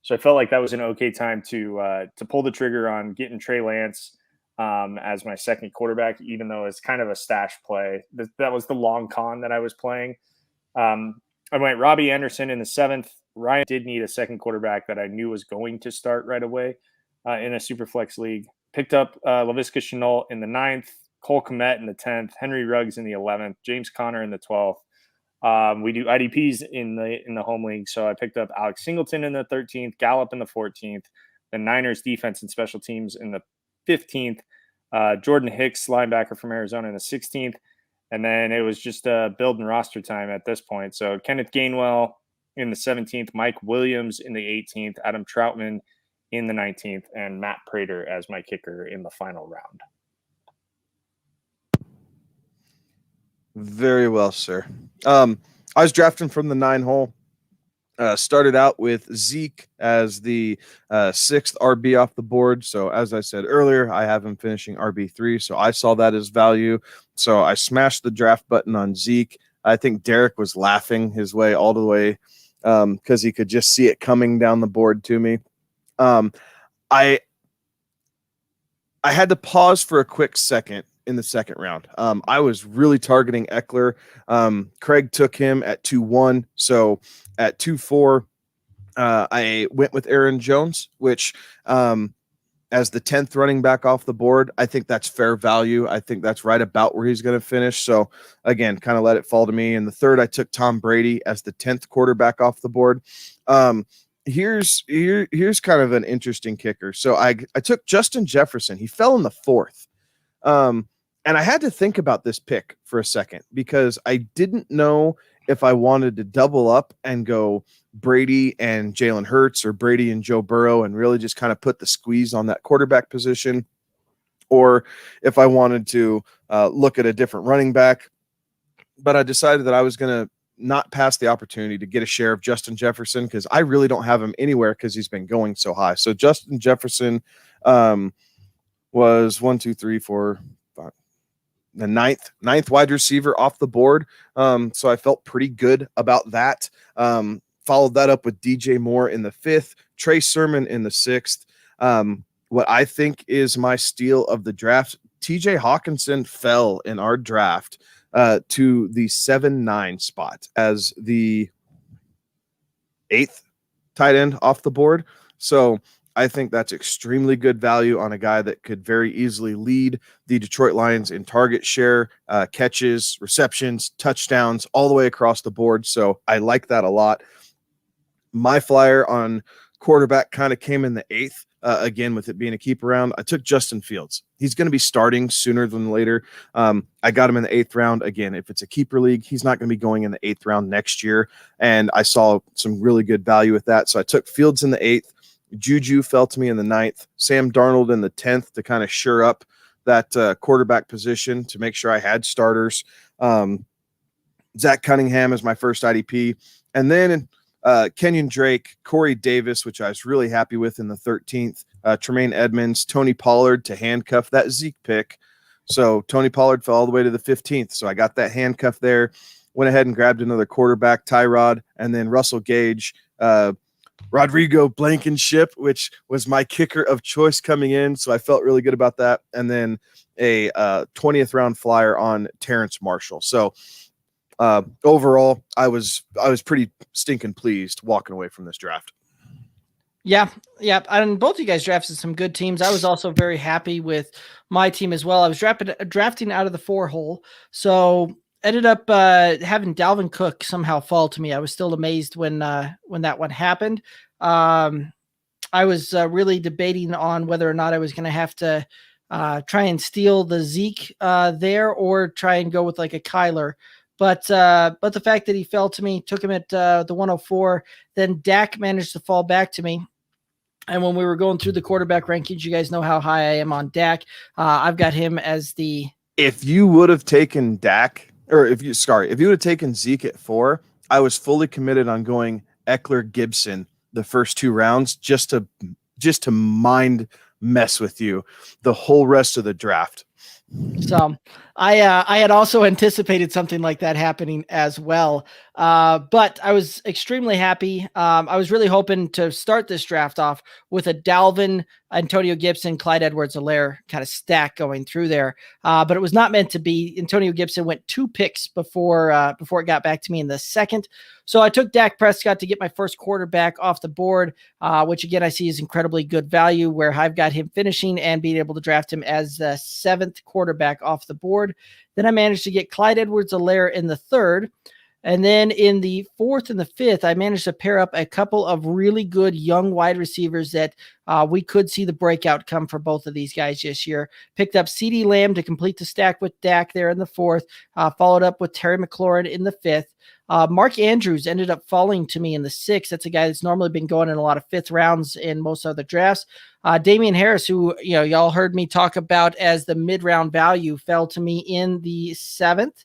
So I felt like that was an okay time to pull the trigger on getting Trey Lance as my 2nd quarterback, even though it's kind of a stash play. That was the long con that I was playing. I went Robbie Anderson in the 7th. Ryan did need a 2nd quarterback that I knew was going to start right away in a super flex league. Picked up Laviska Shenault in the 9th. Cole Kmet in the 10th, Henry Ruggs in the 11th, James Conner in the 12th. We do IDPs in the home league, so I picked up Alex Singleton in the 13th, Gallup in the 14th, the Niners defense and special teams in the 15th, Jordan Hicks, linebacker from Arizona, in the 16th, and then it was just building roster time at this point. So Kenneth Gainwell in the 17th, Mike Williams in the 18th, Adam Troutman in the 19th, and Matt Prater as my kicker in the final round. Very well, sir. I was drafting from the 9 hole. Started out with Zeke as the 6th RB off the board. So as I said earlier, I have him finishing RB3. So I saw that as value. So I smashed the draft button on Zeke. I think Derek was laughing his way all the way because he could just see it coming down the board to me. I had to pause for a quick second in the second round. I was really targeting Eckler. Craig took him at 2-1. So at 2-4, I went with Aaron Jones, which as the 10th running back off the board, I think that's fair value. I think that's right about where he's going to finish. So again, kind of let it fall to me. In the 3rd, I took Tom Brady as the 10th quarterback off the board. Here's kind of an interesting kicker. So I took Justin Jefferson. He fell in the 4th. And I had to think about this pick for a second because I didn't know if I wanted to double up and go Brady and Jalen Hurts or Brady and Joe Burrow and really just kind of put the squeeze on that quarterback position, or if I wanted to look at a different running back. But I decided that I was going to not pass the opportunity to get a share of Justin Jefferson because I really don't have him anywhere because he's been going so high. So Justin Jefferson was 1, 2, 3, 4, 5, the ninth wide receiver off the board. So I felt pretty good about that. Followed that up with DJ Moore in the 5th, Trey Sermon in the 6th. What I think is my steal of the draft, TJ Hawkinson fell in our draft to the 7-9 spot as the 8th tight end off the board. So I think that's extremely good value on a guy that could very easily lead the Detroit Lions in target share, catches, receptions, touchdowns, all the way across the board. So I like that a lot. My flyer on quarterback kind of came in the 8th. Again, with it being a keep around, I took Justin Fields. He's going to be starting sooner than later. I got him in the 8th round. Again, if it's a keeper league, he's not going to be going in the 8th round next year. And I saw some really good value with that. So I took Fields in the 8th. Juju fell to me in the 9th. Sam Darnold in the 10th to kind of shore up that quarterback position to make sure I had starters. Zach Cunningham is my first IDP. And then Kenyon Drake, Corey Davis, which I was really happy with in the 13th, Tremaine Edmonds, Tony Pollard to handcuff that Zeke pick. So Tony Pollard fell all the way to the 15th. So I got that handcuff there, went ahead and grabbed another quarterback, Tyrod, and then Russell Gage, Rodrigo Blankenship, which was my kicker of choice coming in. So I felt really good about that. And then a 20th round flyer on Terrence Marshall. So overall, I was pretty stinking pleased walking away from this draft. Yeah. And both of you guys drafted some good teams. I was also very happy with my team as well. I was drafting out of the 4 hole. So ended up having Dalvin Cook somehow fall to me. I was still amazed when that one happened. I was really debating on whether or not I was going to have to try and steal the Zeke there or try and go with like a Kyler. But the fact that he fell to me, took him at the 104, then Dak managed to fall back to me. And when we were going through the quarterback rankings, you guys know how high I am on Dak. I've got him as the. If you would have taken Dak, or if you would have taken Zeke at 4, I was fully committed on going Eckler Gibson the first 2 rounds just to mind mess with you the whole rest of the draft. So I had also anticipated something like that happening as well. But I was extremely happy. I was really hoping to start this draft off with a Dalvin, Antonio Gibson, Clyde Edwards-Helaire kind of stack going through there. But it was not meant to be. Antonio Gibson went 2 picks before it got back to me in the second. So I took Dak Prescott to get my first quarterback off the board, which again I see is incredibly good value, where I've got him finishing and being able to draft him as the 7th quarterback off the board. Then I managed to get Clyde Edwards-Helaire in the 3rd. And then in the 4th and the 5th, I managed to pair up a couple of really good young wide receivers that we could see the breakout come for both of these guys this year. Picked up CeeDee Lamb to complete the stack with Dak there in the 4th, followed up with Terry McLaurin in the 5th. Mark Andrews ended up falling to me in the 6th. That's a guy that's normally been going in a lot of 5th rounds in most other drafts. Damian Harris, who y'all heard me talk about as the mid-round value, fell to me in the 7th.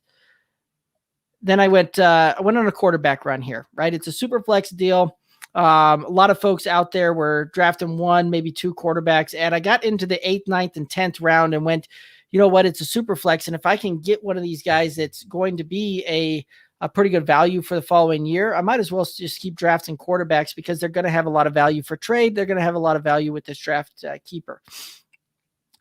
Then I went on a quarterback run here, right? It's a super flex deal. A lot of folks out there were drafting 1, maybe 2 quarterbacks, and I got into the 8th, 9th, and 10th round and went, you know what? It's a super flex, and if I can get one of these guys that's going to be a pretty good value for the following year, I might as well just keep drafting quarterbacks because they're going to have a lot of value for trade. They're going to have a lot of value with this draft keeper.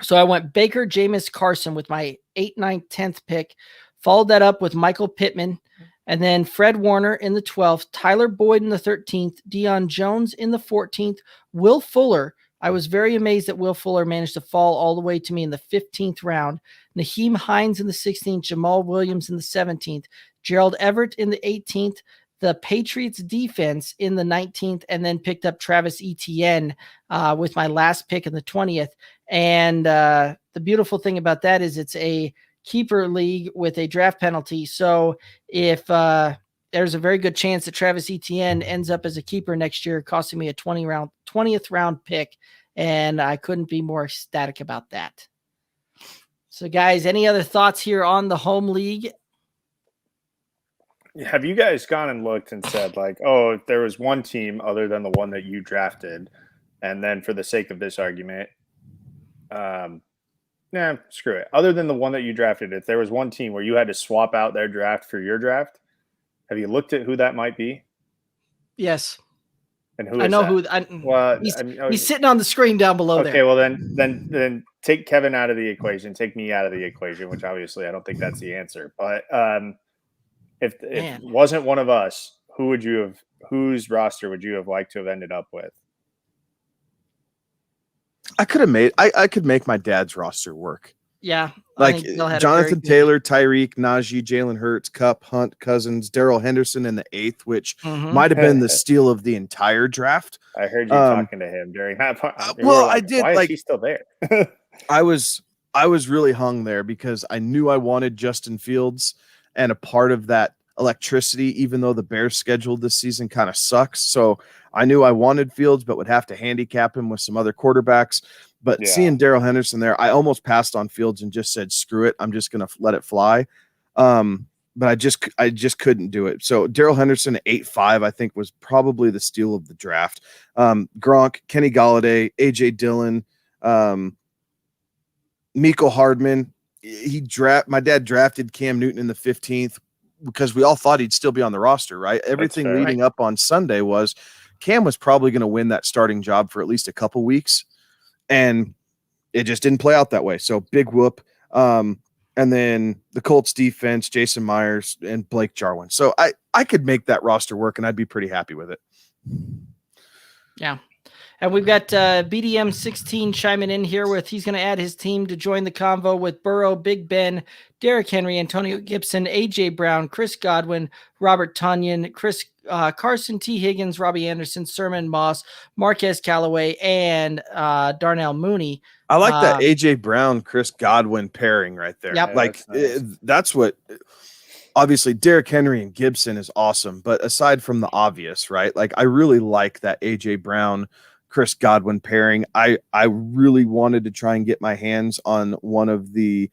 So I went Baker, Jameis, Carson with my 8th, 9th, 10th pick. Followed that up with Michael Pittman, and then Fred Warner in the 12th, Tyler Boyd in the 13th, Deion Jones in the 14th, Will Fuller. I was very amazed that Will Fuller managed to fall all the way to me in the 15th round. Naheem Hines in the 16th, Jamal Williams in the 17th, Gerald Everett in the 18th, the Patriots defense in the 19th, and then picked up Travis Etienne with my last pick in the 20th. And the beautiful thing about that is it's a keeper league with a draft penalty. So if there's a very good chance that Travis Etienne ends up as a keeper next year, costing me a 20th round pick. And I couldn't be more ecstatic about that. So guys, any other thoughts here on the home league? Have you guys gone and looked and said like, oh, if there was one team other than the one that you drafted, and then for the sake of this argument, screw it. Other than the one that you drafted, if there was one team where you had to swap out their draft for your draft, have you looked at who that might be? Yes. And who is I know that? who. He's sitting on the screen down below there. Okay, well then take Kevin out of the equation. Take me out of the equation, which obviously I don't think that's the answer. But if it wasn't one of us, whose roster would you have liked to have ended up with? I could make my dad's roster work. Yeah. Like Jonathan Taylor, Tyreek, Najee, Jalen Hurts, Kupp, Hunt, Cousins, Daryl Henderson in the 8th, which might have been the steal of the entire draft. I heard you talking to him during that point. I did. Why is he still there? I was really hung there because I knew I wanted Justin Fields, and a part of that electricity, even though the Bears schedule this season kind of sucks. So I knew I wanted Fields, but would have to handicap him with some other quarterbacks. But seeing Daryl Henderson there, I almost passed on Fields and just said, screw it. I'm just going to let it fly. But I just couldn't do it. So Daryl Henderson at 8.5, I think, was probably the steal of the draft. Gronk, Kenny Golladay, AJ Dillon, Mecole Hardman. My dad drafted Cam Newton in the 15th because we all thought he'd still be on the roster, right? Everything leading up on Sunday was Cam was probably going to win that starting job for at least a couple weeks. And it just didn't play out that way. So big whoop. And then the Colts defense, Jason Myers and Blake Jarwin. So I could make that roster work and I'd be pretty happy with it. Yeah. And we've got BDM 16 chiming in here with he's going to add his team to join the convo with Burrow, Big Ben, Derrick Henry, Antonio Gibson, AJ Brown, Chris Godwin, Robert Tonyan, Carson T. Higgins, Robbie Anderson, Sermon Moss, Marquez Callaway, and Darnell Mooney. I like that AJ Brown, Chris Godwin pairing right there. Yep. Like that's what obviously Derrick Henry and Gibson is awesome, but aside from the obvious, right? Like I really like that AJ Brown, Chris Godwin pairing. I really wanted to try and get my hands on one of the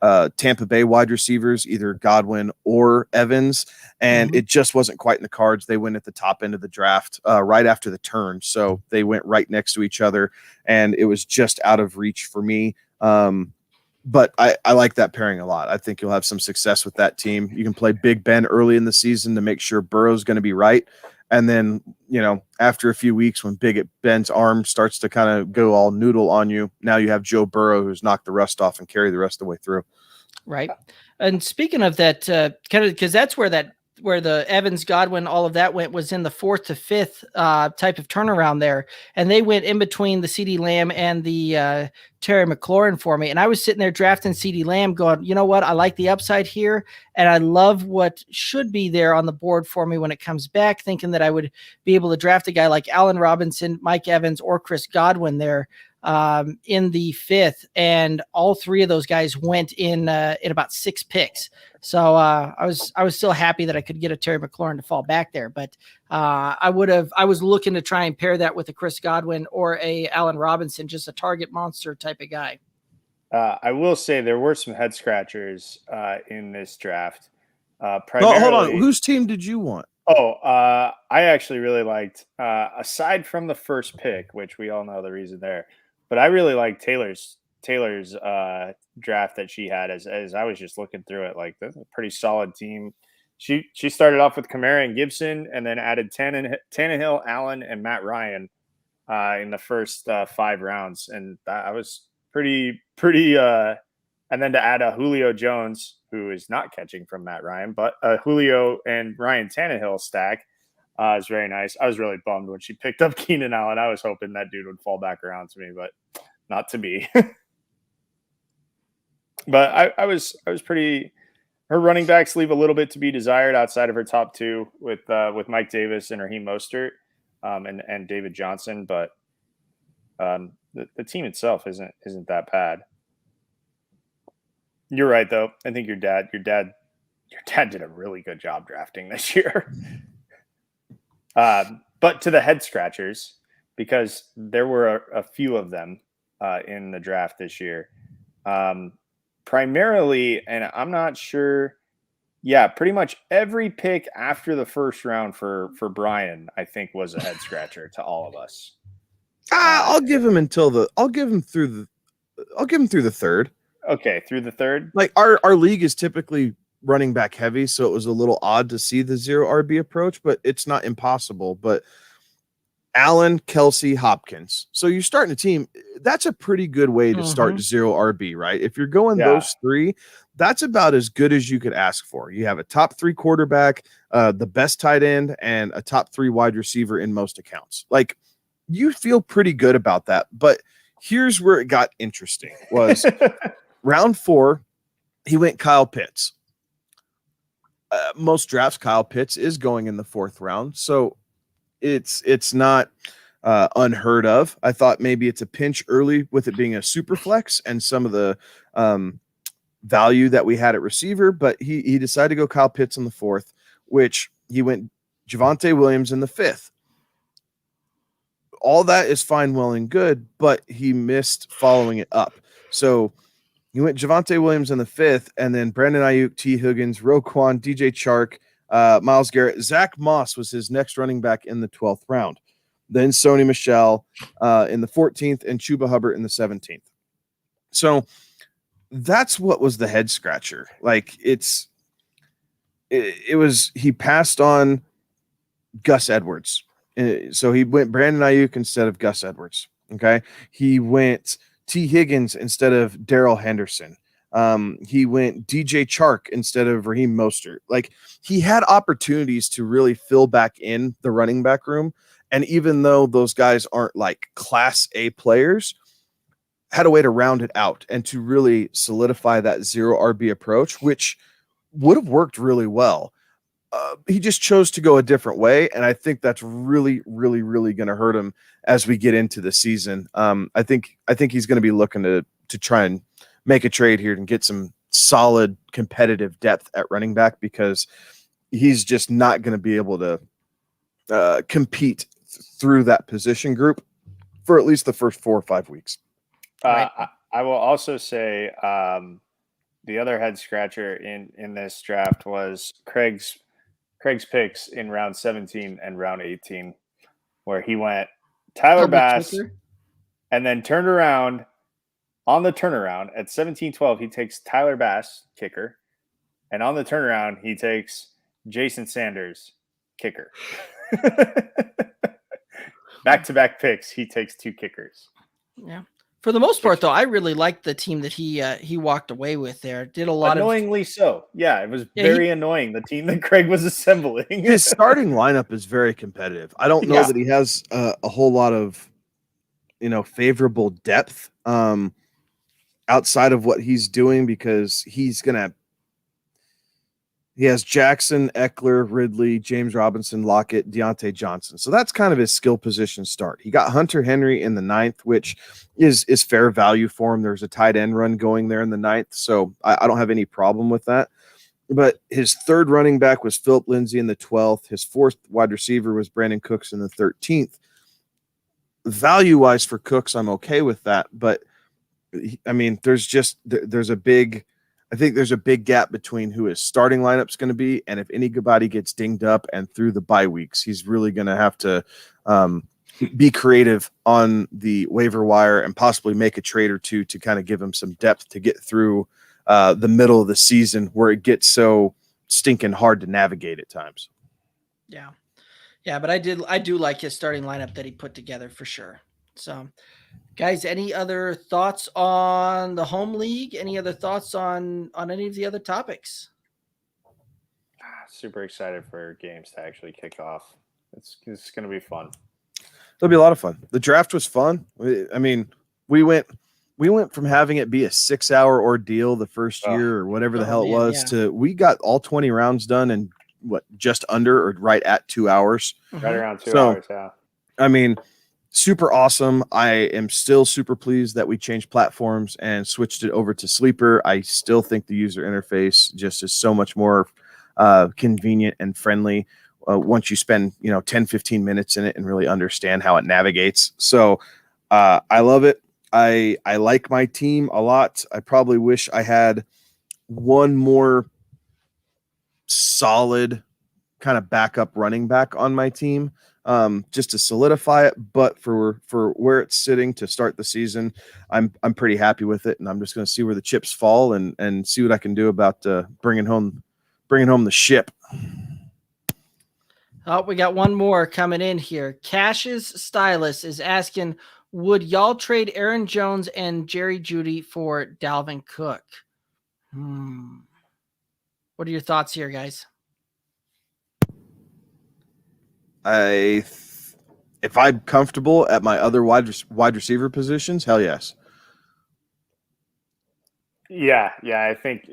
Tampa Bay wide receivers, either Godwin or Evans, and it just wasn't quite in the cards. They went at the top end of the draft right after the turn, so they went right next to each other, and it was just out of reach for me. but I like that pairing a lot. I think you'll have some success with that team. You can play Big Ben early in the season to make sure Burrow's going to be right. And then, after a few weeks when Big Ben's arm starts to kind of go all noodle on you, now you have Joe Burrow who's knocked the rust off and carry the rest of the way through. Right. And speaking of that, kind of because that's where the Evans, Godwin, all of that went was in the 4th to 5th type of turnaround there. And they went in between the CeeDee Lamb and the Terry McLaurin for me. And I was sitting there drafting CeeDee Lamb going, you know what? I like the upside here. And I love what should be there on the board for me when it comes back, thinking that I would be able to draft a guy like Allen Robinson, Mike Evans, or Chris Godwin there in the 5th, and all 3 of those guys went in about 6 picks. So I was still happy that I could get a Terry McLaurin to fall back there, but I was looking to try and pair that with a Chris Godwin or a Allen Robinson, just a target monster type of guy. I will say there were some head scratchers in this draft. Hold on, whose team did you want? I actually really liked, aside from the first pick, which we all know the reason there, but I really liked Taylor's draft that she had as I was just looking through it. Like, that's a pretty solid team. She started off with Kamara and Gibson, and then added Tannehill, Allen, and Matt Ryan in the first 5 rounds, and I was pretty. And then to add a Julio Jones, who is not catching from Matt Ryan, but a Julio and Ryan Tannehill stack is very nice. I was really bummed when she picked up Keenan Allen. I was hoping that dude would fall back around to me, but not to be. But I was pretty. Her running backs leave a little bit to be desired outside of her top 2 with Mike Davis and Raheem Mostert and David Johnson, but the team itself isn't that bad. You're right, though. I think your dad did a really good job drafting this year. But to the head scratchers, because there were a few of them in the draft this year. Primarily, and I'm not sure. Yeah, pretty much every pick after the first round for Brian, I think, was a head scratcher to all of us. I'll give him through the 3rd. Okay, through the 3rd. Like our league is typically running back heavy, so it was a little odd to see the 0 RB approach, but it's not impossible. But Allen, Kelsey, Hopkins. So you're starting a team. That's a pretty good way to start 0 RB, right? If you're going those 3, that's about as good as you could ask for. You have a top 3 quarterback, the best tight end, and a top 3 wide receiver in most accounts. Like, you feel pretty good about that. But here's where it got interesting was round 4, he went Kyle Pitts. Most drafts, Kyle Pitts is going in the 4th round. So it's not unheard of. I thought maybe it's a pinch early with it being a super flex and some of the value that we had at receiver, but he decided to go Kyle Pitts in the 4th, which he went Javonte Williams in the 5th. All that is fine, well, and good, but he missed following it up. So he went Javonte Williams in the 5th, and then Brandon Ayuk, T. Higgins, Roquan, DJ Chark, Myles Garrett. Zach Moss was his next running back in the 12th round. Then Sony Michel in the 14th, and Chuba Hubbard in the 17th. So that's what was the head scratcher. Like, it was he passed on Gus Edwards. So he went Brandon Ayuk instead of Gus Edwards. Okay. He went T. Higgins instead of Daryl Henderson. He went DJ Chark instead of Raheem Mostert. Like, he had opportunities to really fill back in the running back room. And even though those guys aren't like class A players, had a way to round it out and to really solidify that 0 RB approach, which would have worked really well. He just chose to go a different way, and I think that's really, really, really going to hurt him as we get into the season. I think he's going to be looking to try and make a trade here and get some solid competitive depth at running back, because he's just not going to be able to compete through that position group for at least the first 4 or 5 weeks. Right. I will also say the other head scratcher in this draft was Craig's picks in round 17 and round 18, where he went Tyler Bass and then turned around On the turnaround at 17-12, he takes Tyler Bass, kicker. And on the turnaround, he takes Jason Sanders, kicker. Back-to-back picks, he takes 2 kickers. Yeah. For the most part, though, I really liked the team that he walked away with there. Did a lot Annoyingly so. Yeah, it was very annoying, the team that Craig was assembling. His starting lineup is very competitive. I don't know that he has a whole lot of, favorable depth outside of what he's doing, because he has Jackson, Eckler, Ridley, James Robinson, Lockett, Deontay Johnson. So that's kind of his skill position start. He got Hunter Henry in the 9th, which is fair value for him. There's a tight end run going there in the 9th, so I don't have any problem with that. But his 3rd running back was Philip Lindsay in the 12th. His 4th wide receiver was Brandon Cooks in the 13th. Value-wise for Cooks, I'm okay with that. But, I mean, there's a big gap between who his starting lineup's going to be, and if anybody gets dinged up and through the bye weeks, he's really going to have to be creative on the waiver wire and possibly make a trade or two to kind of give him some depth to get through the middle of the season where it gets so stinking hard to navigate at times. Yeah. Yeah, but I do like his starting lineup that he put together for sure. So, guys, any other thoughts on the home league? Any other thoughts on any of the other topics? Super excited for games to actually kick off. It's going to be fun. It'll be a lot of fun. The draft was fun. I mean, we went from having it be a 6-hour ordeal the first year or whatever the hell it was to we got all 20 rounds done in just under or right at 2 hours. Right around 2 hours, yeah. I mean, super awesome. I am still super pleased that we changed platforms and switched it over to Sleeper. I still think the user interface just is so much more convenient and friendly once you spend 10-15 minutes in it and really understand how it navigates. So I love it. I like my team a lot. I probably wish I had one more solid kind of backup running back on my team. Just to solidify it, but for where it's sitting to start the season, I'm pretty happy with it, and I'm just going to see where the chips fall and see what I can do about bringing home the ship. Oh, we got one more coming in here. Cash's stylist is asking, would y'all trade Aaron Jones and Jerry Judy for Dalvin Cook? What are your thoughts here, guys? If I'm comfortable at my other wide receiver positions, hell yes. Yeah. I think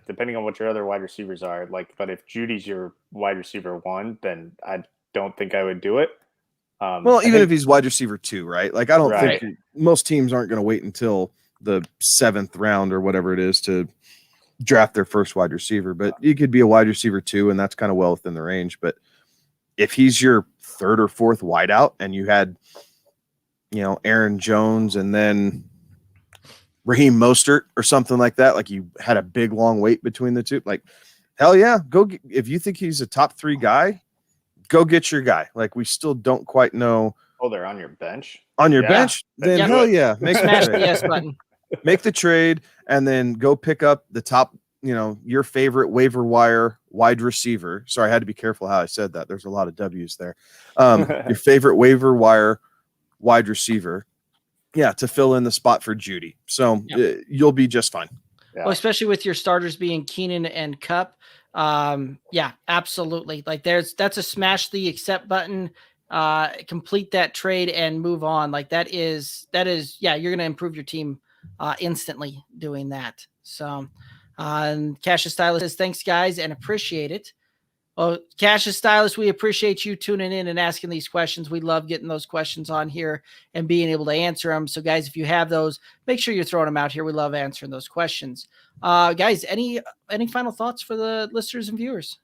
depending on what your other wide receivers are, but if Judy's your wide receiver 1, then I don't think I would do it. If he's wide receiver 2, right? I don't think most teams aren't going to wait until the 7th round or whatever it is to draft their first wide receiver. But you could be a wide receiver 2, and that's kind of well within the range. But if he's your 3rd or 4th wideout and you had, Aaron Jones and then Raheem Mostert or something like that, like you had a big, long wait between the two, hell yeah, if you think he's a top 3 guy, go get your guy. We still don't quite know. Oh, they're on your bench? On your bench? Then hell yeah. Smash the yes button. Make the trade and then go pick up the top, your favorite waiver wire wide receiver. Sorry, I had to be careful how I said that. There's a lot of W's there. Your favorite waiver wire wide receiver. Yeah, to fill in the spot for Judy. So you'll be just fine. Yeah. Well, especially with your starters being Keenan and Kupp. Yeah, absolutely. That's a smash the accept button, complete that trade and move on. That is, you're going to improve your team instantly doing that. So, Cash's Stylist says, thanks guys and appreciate it. Well, Cash's Stylist, we appreciate you tuning in and asking these questions. We love getting those questions on here and being able to answer them. So guys, if you have those, make sure you're throwing them out here. We love answering those questions. Guys, any final thoughts for the listeners and viewers?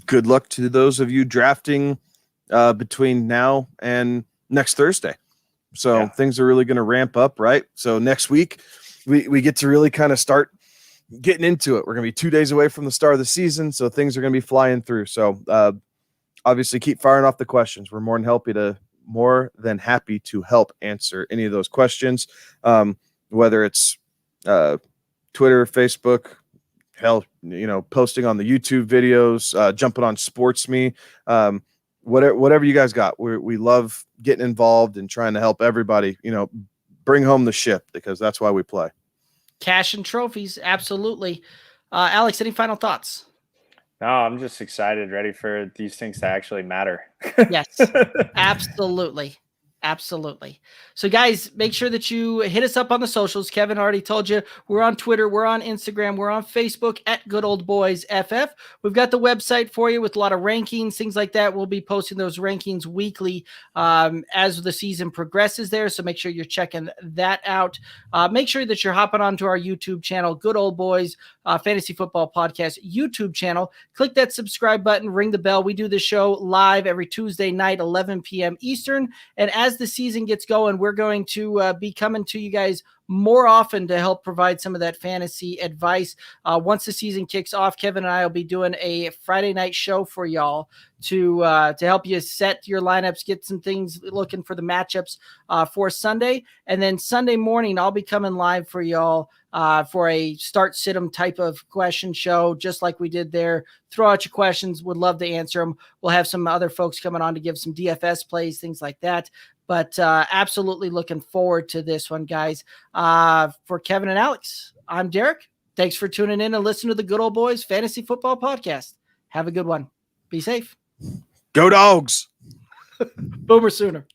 Good luck to those of you drafting between now and next Thursday. So things are really going to ramp up, right? So next week we get to really kind of start getting into it. We're going to be 2 days away from the start of the season, so things are going to be flying through. So obviously keep firing off the questions. We're more than happy to more than happy to help answer any of those questions, whether it's Twitter, Facebook, hell, posting on the YouTube videos, jumping on Sports Me, whatever you guys got. We love getting involved and trying to help everybody, bring home the ship, because that's why we play. Cash and trophies, absolutely. Alex, any final thoughts? No, I'm just excited, ready for these things to actually matter. Yes, absolutely. Absolutely. So guys, make sure that you hit us up on the socials. Kevin already told you we're on Twitter, we're on Instagram, we're on Facebook at Good Old Boys FF. We've got the website for you with a lot of rankings, things like that. We'll be posting those rankings weekly as the season progresses there. So make sure you're checking that out. Make sure that you're hopping onto our YouTube channel, Good Old Boys Fantasy Football Podcast YouTube channel. Click that subscribe button, ring the bell. We do the show live every Tuesday night, 11 p.m. Eastern. And as the season gets going, we're going to be coming to you guys more often to help provide some of that fantasy advice. Once the season kicks off, Kevin and I will be doing a Friday night show for y'all to help you set your lineups, get some things looking for the matchups for Sunday. And then Sunday morning, I'll be coming live for y'all for a start sit 'em type of question show, just like we did there. Throw out your questions. Would love to answer them. We'll have some other folks coming on to give some DFS plays, things like that. But absolutely looking forward to this one, guys. For Kevin and Alex, I'm Derek. Thanks for tuning in and listening to the Good Old Boys Fantasy Football Podcast. Have a good one. Be safe. Go Dogs. Boomer Sooner.